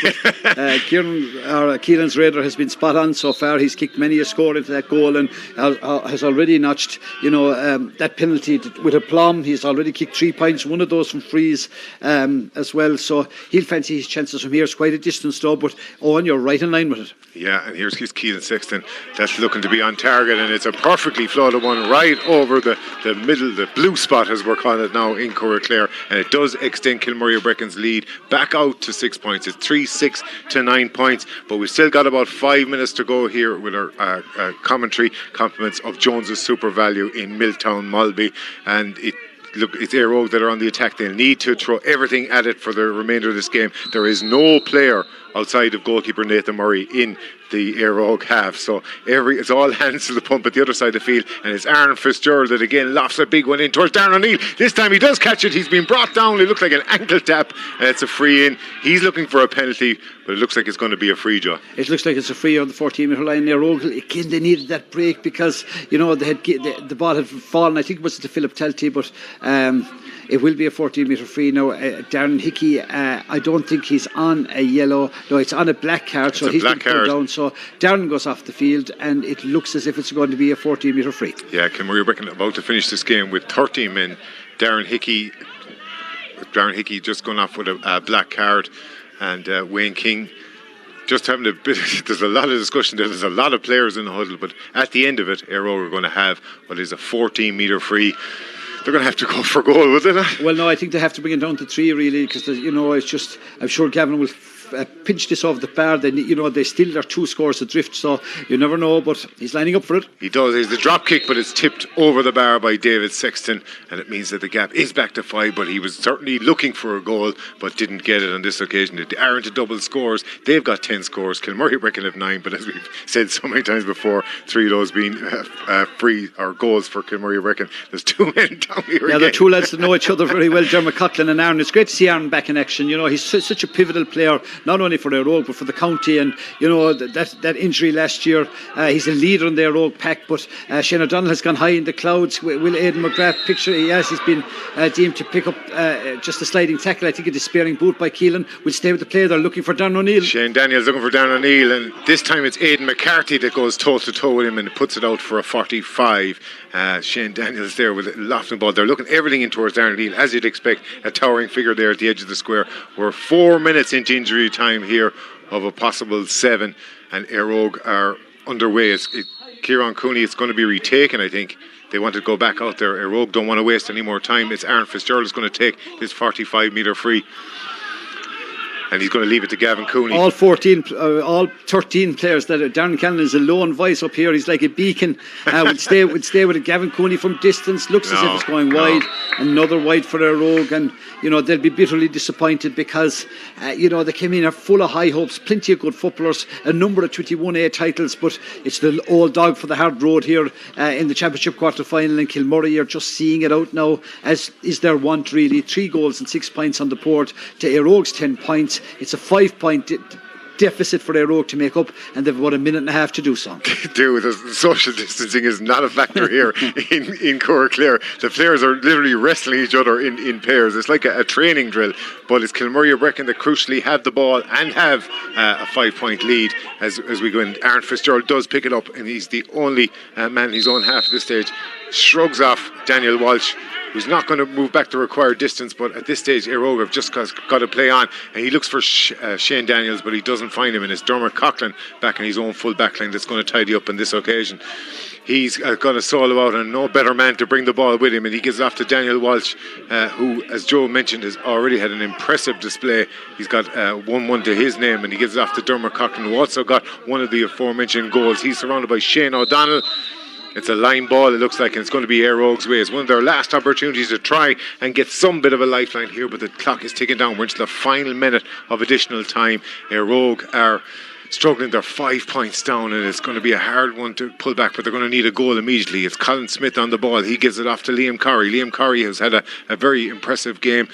Keelan's radar has been spot on so far. He's kicked many a score into that goal, and has already notched that penalty with aplomb. He's already kicked 3 points, one of those from frees as well. So he'll fancy his chances from here. It's quite a distance though, but Owen, you're right in line with it. Yeah, and here's Keelan Sexton. That's looking to be on target, and it's a perfectly floated one right over the middle, the blue spot as we're calling it now in Clare, and it does extend Kilmurray Brecon's lead back out to 6 points. It's 3-6 to 9 points, but we've still got about 5 minutes to go here with our commentary compliments of Jones's Super Value in Milltown Mulby, and it's Eire Og that are on the attack. They'll need to throw everything at it for the remainder of this game. There is no player outside of goalkeeper Nathan Murray in the Eire Og half, so it's all hands to the pump at the other side of the field, and it's Aaron Fitzgerald that again lofts a big one in towards Darren O'Neill. This time he does catch it. He's been brought down. It looks like an ankle tap, and it's a free in. He's looking for a penalty, but it looks like it's going to be a free, Joe. It looks like it's a free on the 14-metre line. Eire Og, again, they needed that break because the ball had fallen. I think it was to Philip Telty, but it will be a 14-metre free now. Darren Hickey, I don't think he's on a yellow. No, it's on a black card, so he's been put down. So Darren goes off the field, and it looks as if it's going to be a 14-metre free. Yeah, Kilmurray Brecon about to finish this game with 13 men Darren Hickey just gone off with a black card, and Wayne King just having a bit. There's a lot of discussion there. There's a lot of players in the huddle, but at the end of it, Eire Og are going to have what is a 14-metre free. They're going to have to go for goal, would they not? Well, no, I think they have to bring it down to 3 really, because it's just. I'm sure Gavin will pinch this off the bar. They still are 2 scores adrift, so you never know. But he's lining up for it. He does. He's the drop kick, but it's tipped over the bar by David Sexton, and it means that the gap is back to 5. But he was certainly looking for a goal, but didn't get it on this occasion. They aren't a double scores. They've got 10 scores. Kilmurray Brecon have 9, but as we've said so many times before, 3 of those being free or goals for Kilmurray Brecon. There's 2 men down here. Yeah, they're 2 lads that know each other very well, Dermot Coughlin and Aaron. It's great to see Aaron back in action. He's such a pivotal player, not only for Eire Og but for the county, and that injury last year, he's a leader in the Eire Og pack. But Shane O'Donnell has gone high in the clouds. Will Aidan McGrath picture? Yes, he's been deemed to pick up just a sliding tackle. I think it is sparing boot by Keelan. Will stay with the play. They're looking for Darren O'Neill. Shane Daniels looking for Darren O'Neill, and this time it's Aidan McCarthy that goes toe to toe with him and puts it out for a 45. Shane Daniels there with a lofting ball. They're looking everything in towards Darren O'Neill, as you'd expect, a towering figure there at the edge of the square. We're 4 minutes into injury time here of a possible 7, and Eire Og are underway. Kieran Cooney, it's going to be retaken, I think. They want to go back out there. Eire Og don't want to waste any more time. It's Aaron Fitzgerald who's going to take this 45-metre free, and he's going to leave it to Gavin Cooney. All 13 players that Darren Cannon is a lone voice up here. He's like a beacon. Would stay with it. Gavin Cooney from distance looks as if it's going wide. Another wide for Eire Og, and they'll be bitterly disappointed because they came in are full of high hopes. Plenty of good footballers, a number of 21A titles, but it's the old dog for the hard road here in the championship quarter final. And Kilmurray are just seeing it out now, as is their want really. 3 goals and 6 points on the board to Eire Og's 10 points. It's a 5-point deficit for Eire Og to make up, and they've about a minute and a half to do so. The social distancing is not a factor here in Clare. The players are literally wrestling each other in pairs. It's like a training drill, but it's Kilmurray Brecon that crucially have the ball and have a 5-point lead as we go in. Aaron Fitzgerald does pick it up, and he's the only man in his own half at this stage. Shrugs off Daniel Walsh, who's not going to move back the required distance, but at this stage Eire Og have just got to play on, and he looks for Shane Daniels, but he doesn't find him, and it's Dermot Coughlin back in his own full back line that's going to tidy up on this occasion. He's got a solo out, and no better man to bring the ball with him, and he gives it off to Daniel Walsh, who, as Joe mentioned, has already had an impressive display. He's got 1-1 to his name, and he gives it off to Dermot Coughlin, who also got one of the aforementioned goals. He's surrounded by Shane O'Donnell. It's a line ball, it looks like, and it's going to be Eire Og's way. It's one of their last opportunities to try and get some bit of a lifeline here, but the clock is ticking down. We're into the final minute of additional time. Eire Og are struggling. They're 5 points down, and it's going to be a hard one to pull back, but they're going to need a goal immediately. It's Colin Smith on the ball. He gives it off to Liam Corrie. Liam Corrie has had a very impressive game,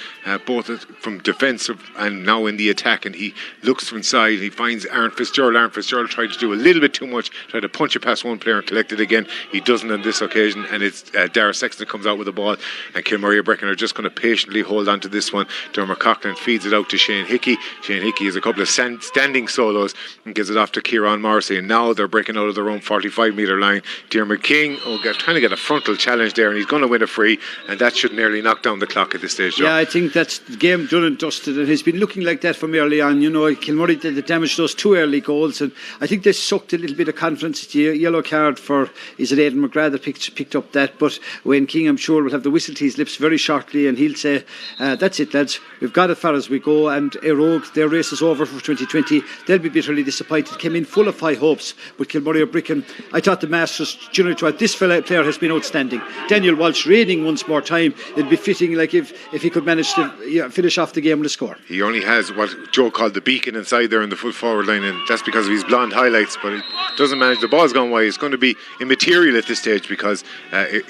both from defensive and now in the attack, and he looks from side. He finds Aaron Fitzgerald. Aaron Fitzgerald tried to do a little bit too much, tried to punch it past one player and collect it again. He doesn't on this occasion, and it's Dara Sexton comes out with the ball, and Kilmurray Brecon are just going to patiently hold on to this one. Dermot Coughlin feeds it out to Shane Hickey. Shane Hickey has a couple of standing solos and gives it off to Kieran Morrissey, and now they're breaking out of their own 45-metre line. Dermot King trying to get a frontal challenge there, and he's going to win a free, and that should nearly knock down the clock at this stage, Joe. Yeah, I think that's the game done and dusted, and he's been looking like that from early on. Kilmurray did the damage those 2 early goals, and I think they sucked a little bit of confidence. It's a yellow card for, is it Aidan McGrath that picked up that, but Wayne King, I'm sure, will have the whistle to his lips very shortly, and he'll say, that's it lads, we've got as far as we go, and Eire Og, their race is over for 2020. They'll be bitterly disappointed. Came in full of high hopes, but Kilmurray Brecon, I thought the Masters, this player has been outstanding. Daniel Walsh reigning once more time. It'd be fitting, like if he could manage to finish off the game with a score. He only has what Joe called the beacon inside there in the full forward line, and that's because of his blonde highlights, but it doesn't manage. The ball's gone wide. It's going to be immaterial at this stage because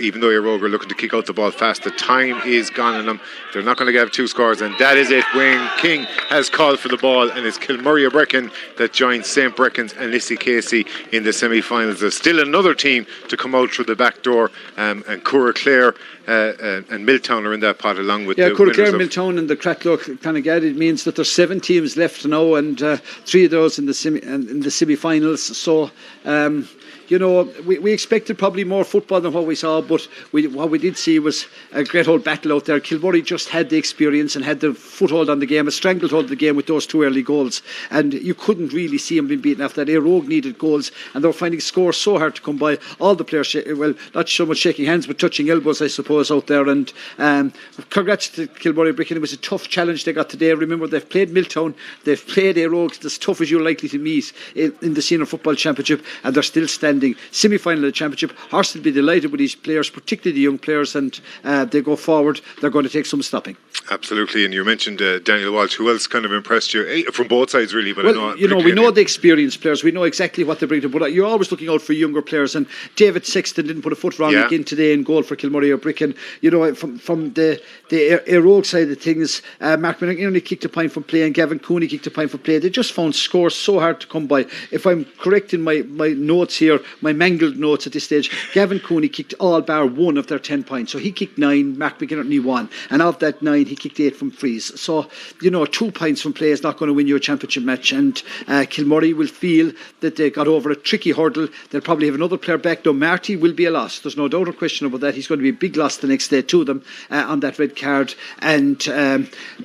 even though Eire Og are looking to kick out the ball fast, the time is gone on them. They're not going to get 2 scores, and that is it. Wayne King has called for the ball, and it's Kilmurray Brecon that joins St. Brecons and Lissy Casey in the semi-finals. There's still another team to come out through the back door, and Clare and Milltown are in that pot along with the Clare, Milltown and the Cratloe Clonagad. It means that there's 7 teams left now, and 3 of those in the semi-finals. So we expected probably more football than what we saw, but what we did see was a great old battle out there. Kilmurray just had the experience and had the foothold on the game, a stranglehold of the game with those 2 early goals, and you couldn't really see them being beaten after that. Eire Og needed goals, and they were finding scores so hard to come by. All the players, not so much shaking hands, but touching elbows, I suppose, out there. And congrats to Kilmurray Bricken. It was a tough challenge they got today. Remember, they've played Milltown, they've played Eire Og, as tough as you're likely to meet in the Senior Football Championship, and they're still standing. Semi-final of the Championship. Horst will be delighted with these players, particularly the young players, and they go forward. They're going to take some stopping. Absolutely, and you mentioned Daniel Walsh. Who else kind of impressed you from both sides, really? But well, we know the experienced players. We know exactly what they bring to. But you're always looking out for younger players. And David Sexton didn't put a foot wrong again today in goal for Kilmurray or Bricken. From the Eire Og side of things, Mark McInerney kicked a point from play, and Gavin Cooney kicked a point from play. They just found scores so hard to come by. If I'm correct in my notes here, my mangled notes at this stage, Gavin Cooney kicked all bar 1 of their 10 points. So he kicked 9, Mark McInerney 1, and of that 9 he kicked 8 from frees. So 2 points from play is not going to win you a championship match, and Kilmurray will feel that they got over a tricky hurdle. They'll probably have another player back, though Marty will be a loss. There's no doubt or question about that. He's going to be a big loss the next day to them on that red card, and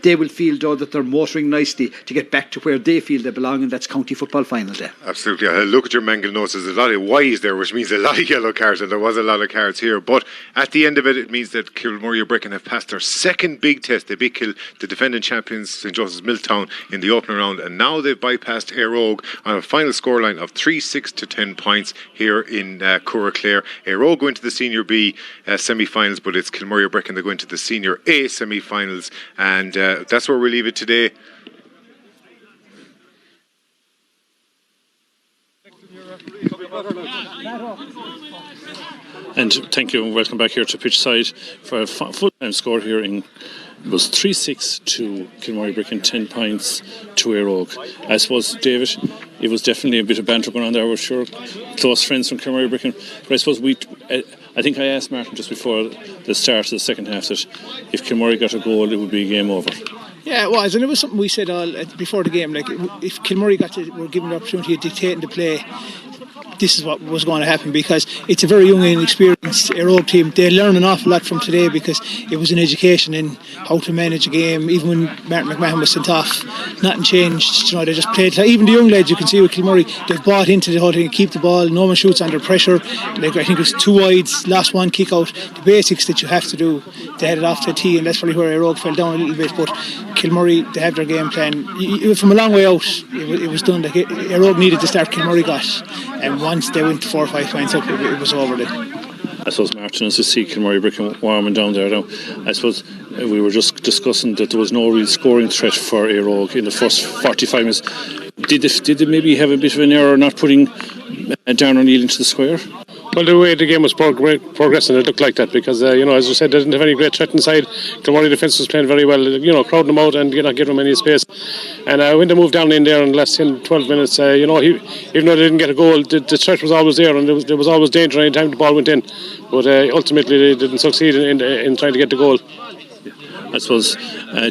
they will feel, though, that they're motoring nicely to get back to where they feel they belong, and that's county football final day. Absolutely. I look at your mangled notes. There's a lot of Y's there, which means a lot of yellow cards, and there was a lot of cards here. But at the end of it, it means that Kilmurray or Bricken have passed their second big test. They beat the defending champions St. Joseph's Milltown in the opening round, and now they've bypassed Eire Og on a final scoreline of 3-6 to 10 points here in Clare. Eire Og go into the Senior B semi-finals, but it's Kilmurray or Bricken that go into the Senior A semi-finals, and that's where we leave it today. And thank you and welcome back here to pitch side for a full-time score here. It was 3-6 to Kilmurray Bricken, 10 points to Eire Og. I suppose, David, it was definitely a bit of banter going on there. We're sure close friends from Kilmurray Bricken, but I suppose I think I asked Martin just before the start of the second half that if Kilmurray got a goal, it would be game over. Yeah, it was, and it was something we said all before the game. Like, if Kilmurray were given the opportunity of dictating the play, this is what was going to happen, because it's a very young and inexperienced Eire Og team. They learn an awful lot from today, because it was an education in how to manage a game. Even when Martin McMahon was sent off, nothing changed. They just played. Even the young lads, you can see with Kilmurray, they've bought into the whole thing. Keep the ball, no one shoots under pressure. Like, I think it was 2 wides, last one kick out. The basics that you have to do. They had it off to a tee, and that's probably where Eire Og fell down a little bit. But Kilmurray, they have their game plan. From a long way out, it was done. Like, Eire Og needed to start, Kilmurray got. And once they went 4 or 5 points up, it was over then. I suppose, Martin, as you see Kilmurray Bricken warming down there now, I suppose we were just discussing that there was no real scoring threat for Eire Og in the first 45 minutes. Did they maybe have a bit of an error not putting Darren O'Neill into the square? Well, the way the game was progressing, it looked like that, because, as you said, they didn't have any great threat inside. Kilmurray defence was playing very well, crowding them out and not giving them any space. And when they moved down in there in the last 10-12 minutes, even though they didn't get a goal, the threat was always there, and there was always danger any time the ball went in. But ultimately, they didn't succeed in trying to get the goal. I suppose,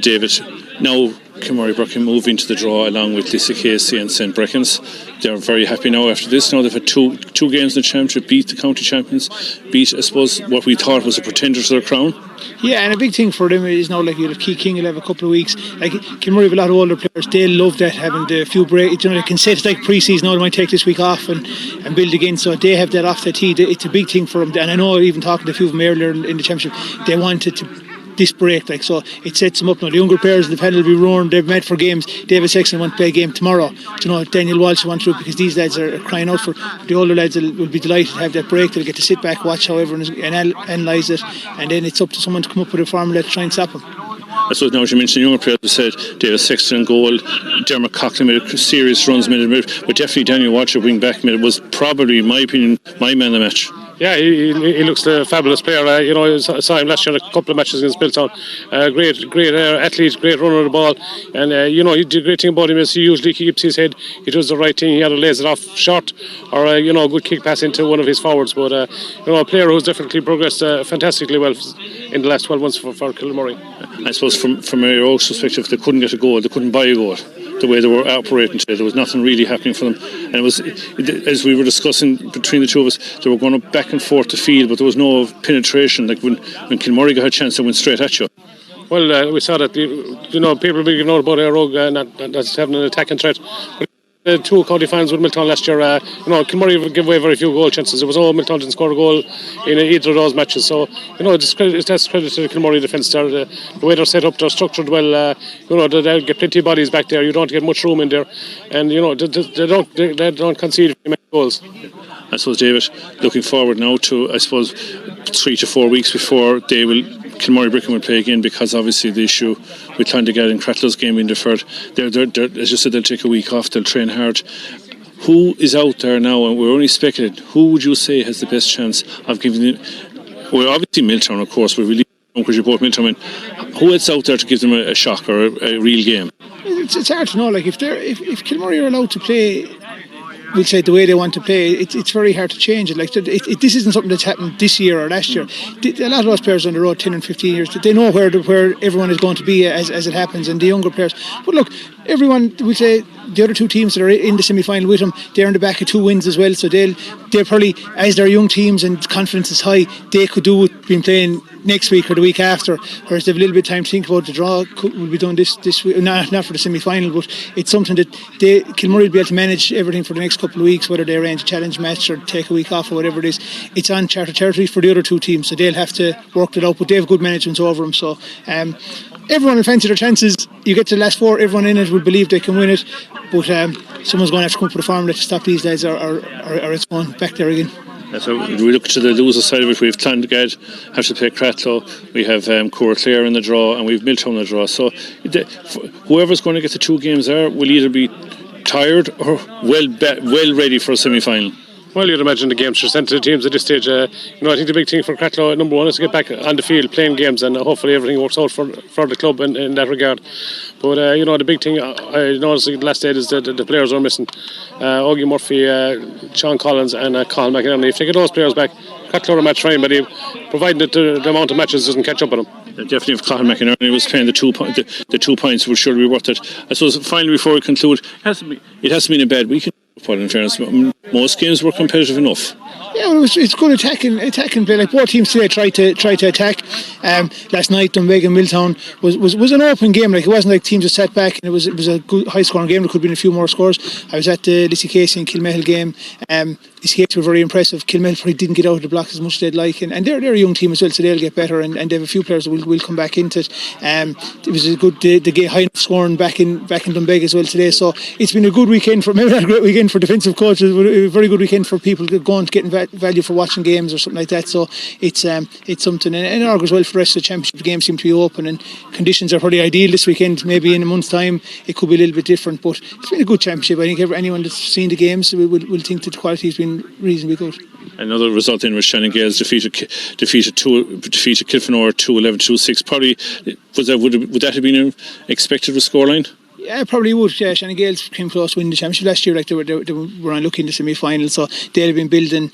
David, now Kilmurray Bricken move into the draw along with Lissa Casey and St. Brecken's. They're very happy now after this. Now they've had two games in the championship, beat the county champions, beat, I suppose, what we thought was a pretender to their crown. Yeah, and a big thing for them is now, like, you'll have Key King, you'll have a couple of weeks. Like, Kilmurray have a lot of older players. They'll love that, having the few breaks. They can say it's like pre-season, now they might take this week off and build again. So they have that off the tee. It's a big thing for them. And I know, even talking to a few of them earlier in the championship, they wanted to this break, so it sets them up now. The younger players in the panel will be roaring. They've met for games. David Sexton want to play a game tomorrow. Daniel Walsh want to, because these lads are crying out for. The older lads will be delighted to have that break. They'll get to sit back, watch how everyone is, and analyse it, and then it's up to someone to come up with a formula to try and stop them. I suppose now, as you mentioned, younger players, you said David Sexton in goal, Dermot Coughlin made a serious runs, but definitely Daniel Walsh, wing back, was probably, in my opinion, my man of the match. Yeah, he looks a fabulous player. I saw him last year in a couple of matches against Milltown. Great athlete, great runner of the ball. And, the great thing about him is he usually keeps his head. He does the right thing. He either lays it off short or, a good kick pass into one of his forwards. But, a player who's definitely progressed fantastically well in the last 12 months for Kilmurray. I suppose from Eire Og's perspective, they couldn't get a goal. They couldn't buy a goal. the way they were operating today. There was nothing really happening for them, and it was, as we were discussing between the two of us, they were going up back and forth to field, but there was no penetration. Like when Kilmurray got a chance, they went straight at you. Well, we saw that, people have been giving out about Eire Og not having an attacking threat. But the two county finals with Milton last year, Kilmurray gave away very few goal chances. It was all Milton didn't score a goal in either of those matches. So, that's credit to the Kilmurray defence there. The way they're set up, they're structured well. They'll get plenty of bodies back there. You don't get much room in there. And, they don't concede many goals. I suppose, David, looking forward now to, I suppose, 3 to 4 weeks before Kilmurray Bricken will play again, because obviously the issue with Clondigad and Crattlow's game being deferred. They're, as you said, they'll take a week off, they'll train hard. Who is out there now, and we're only speculating, who would you say has the best chance of giving them, well, obviously Milltown, of course, we're really, because you're both Milltown, who else out there to give them a shock or a real game? It's hard to know. Like if Kilmurray are allowed to play, we'll say the way they want to play, it's very hard to change it. Like this isn't something that's happened this year or last year. A lot of those players on the road 10 and 15 years, they know where everyone is going to be as it happens, and the younger players. But look, everyone, we'll say the other two teams that are in the semi-final with them, they're in the back of 2 wins as well, so they're probably, as they're young teams and confidence is high, they could do with being playing next week or the week after, whereas they've a little bit of time to think about the draw. Will be done this week, not for the semi-final, but it's something that Kilmurray will be able to manage everything for the next couple of weeks, whether they arrange a challenge match or take a week off or whatever it is. It's uncharted territory for the other two teams, so they'll have to work it out, but they have good management over them, so everyone will fancy their chances. You get to the last 4, everyone in it will believe they can win it, but someone's going to have to come up with a formula to stop these guys, or it's going back there again. So we look to the loser side of it. We have Clondigad have to play Cratlow, we have Clare in the draw, and we have Milltown in the draw. So whoever's going to get the 2 games there will either be tired or well ready for a semi-final. Well, you'd imagine the games are sent to the teams at this stage. I think the big thing for Cratlow, number 1, is to get back on the field playing games, and hopefully everything works out for the club in that regard. But the big thing I noticed the last day is that the players are missing. Augie Murphy, Sean Collins, and Colin McInerney. If they get those players back, Cratlow are match fine, but providing that the amount of matches doesn't catch up with them. Definitely, if Colin McInerney was playing the 2 points, would surely be worth it. I suppose finally, before we conclude, it hasn't been a bad weekend. In fairness, most games were competitive enough. Yeah, well, it's good attacking play. Like both teams today tried to attack. Last night, Dunbeg and Milltown was an open game. Like it wasn't like teams just sat back, and it was a good high scoring game. There could have been a few more scores. I was at the Lissy Casey and Kilmehel game. Lissy Casey were very impressive. Kilmehel probably didn't get out of the blocks as much as they'd like, and they're a young team as well, so they'll get better. And they have a few players that will come back into it. It was a good the high enough scoring back in Dunbeg as well today. So it's been a good weekend maybe not a great weekend for defensive coaches, but a very good weekend for people going to getting value for watching games or something like that. So it's something, and it augurs well for the rest of the championship. The games seem to be open, and conditions are probably ideal this weekend. Maybe in a month's time it could be a little bit different, but it's been a good championship. I think anyone that's seen the games will think that the quality has been reasonably good. Another result in which Shannon Gales defeated Kilfenor 2-11-2-6. Probably would that have been an expected scoreline? Yeah, probably would. Yeah, Shannon Gales came close to winning the championship last year. Like they were on looking in the semi-final, so they'll have been building.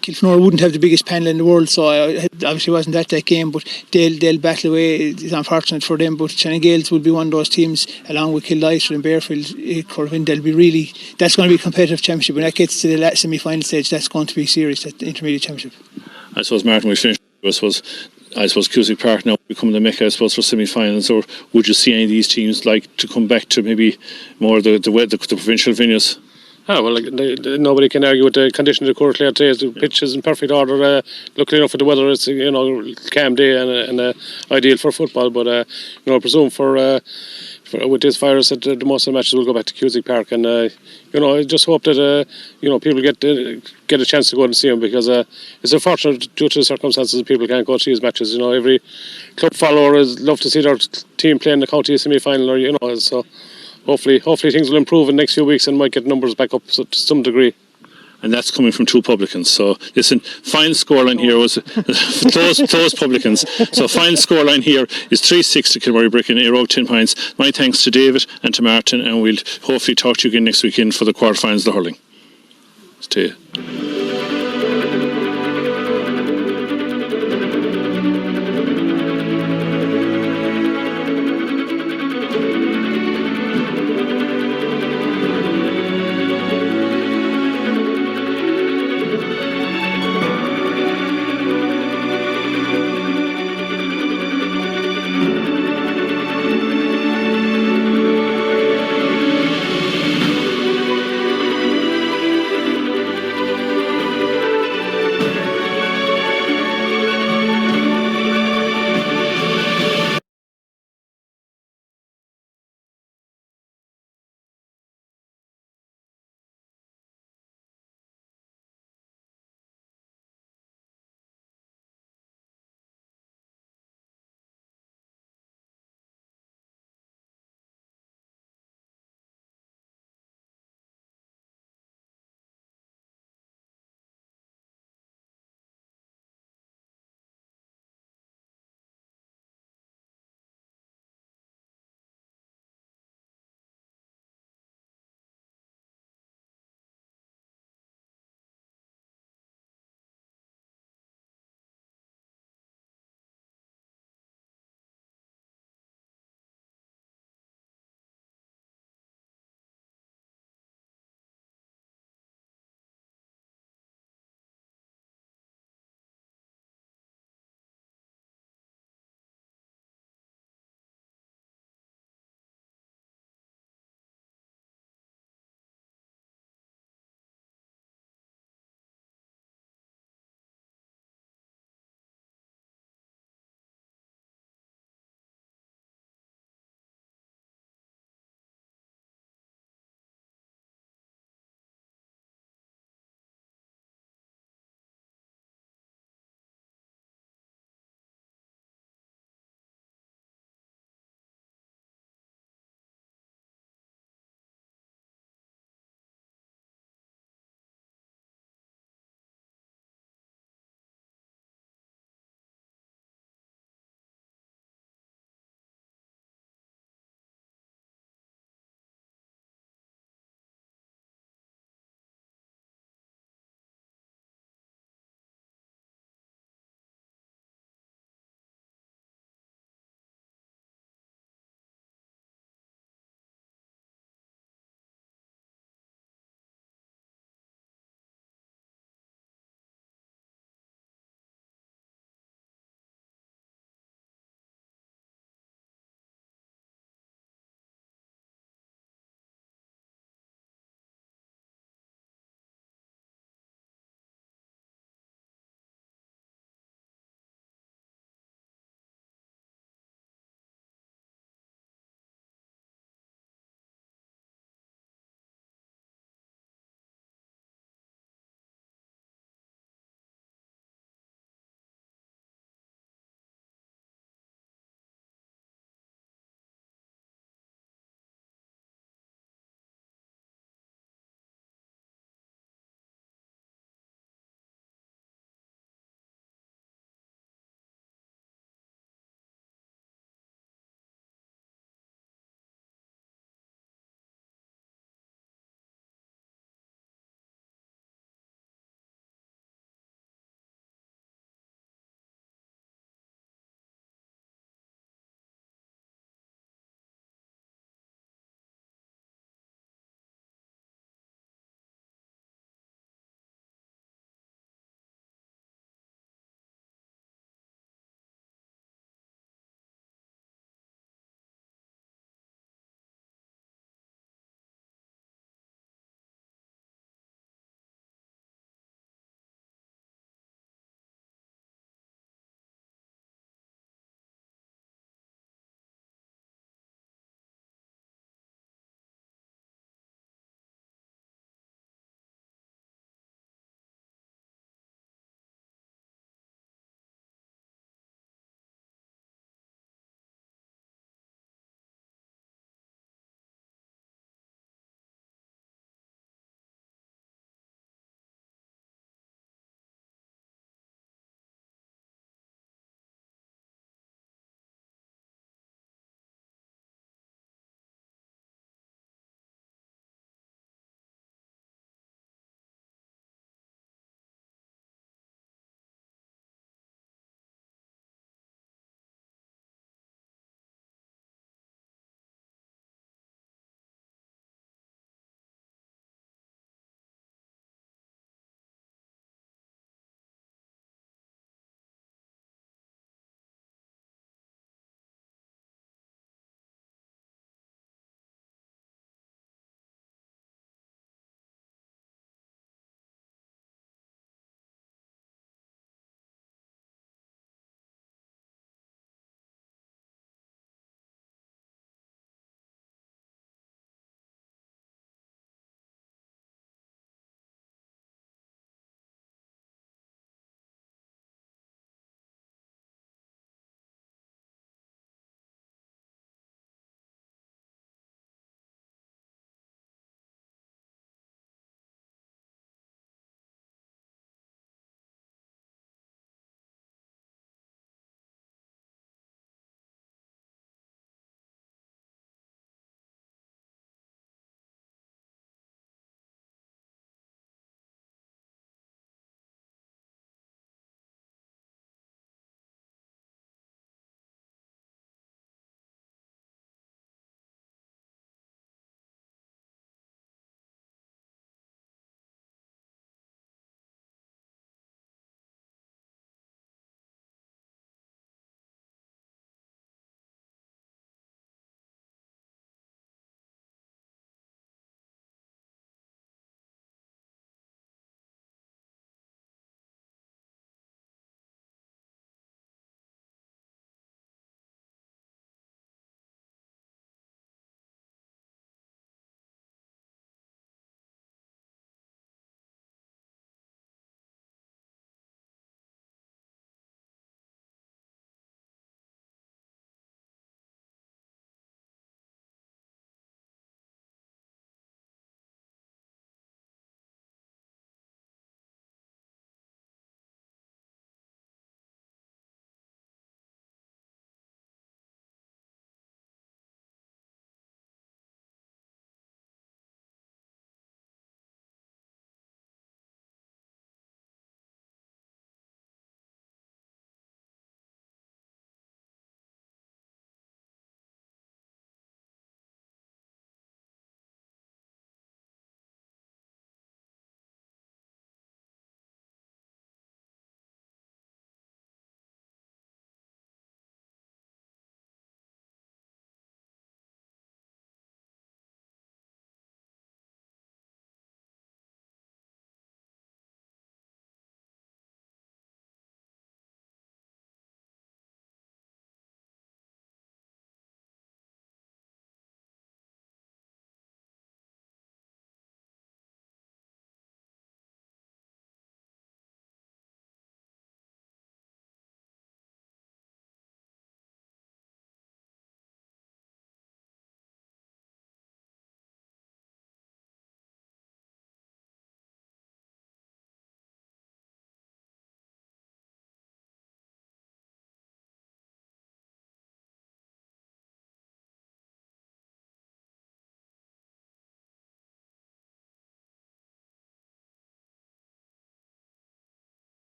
Kilfenor wouldn't have the biggest panel in the world, so obviously wasn't that game, but they'll battle away. It's unfortunate for them, but Shannon Gales will be one of those teams, along with Kildare and Bearfield, Corvin. That's going to be a competitive championship. When that gets to the semi-final stage, that's going to be serious, that intermediate championship. I suppose, Martin, we finished. I suppose Cusack Park now become the mecca, I suppose, for semi-finals, or would you see any of these teams like to come back to maybe more the provincial venues? Well, nobody can argue with the condition of the court today. The pitch is in perfect order. Luckily enough for the weather, it's calm day and ideal for football. But I presume for with this virus, that the most of the matches will go back to Cusack Park, and I just hope that people get a chance to go and see them, because it's unfortunate due to the circumstances that people can't go to these matches. Every club follower is love to see their team playing the county semi-final, or so. Hopefully things will improve in the next few weeks and might get numbers back up to some degree. And that's coming from 2 publicans. So listen, final scoreline here was those publicans. So final scoreline here is 3-6 to Kilmurray Bricken, Eire Og 10 points. My thanks to David and to Martin, and we'll hopefully talk to you again next weekend for the quarterfinals of the hurling. Stay.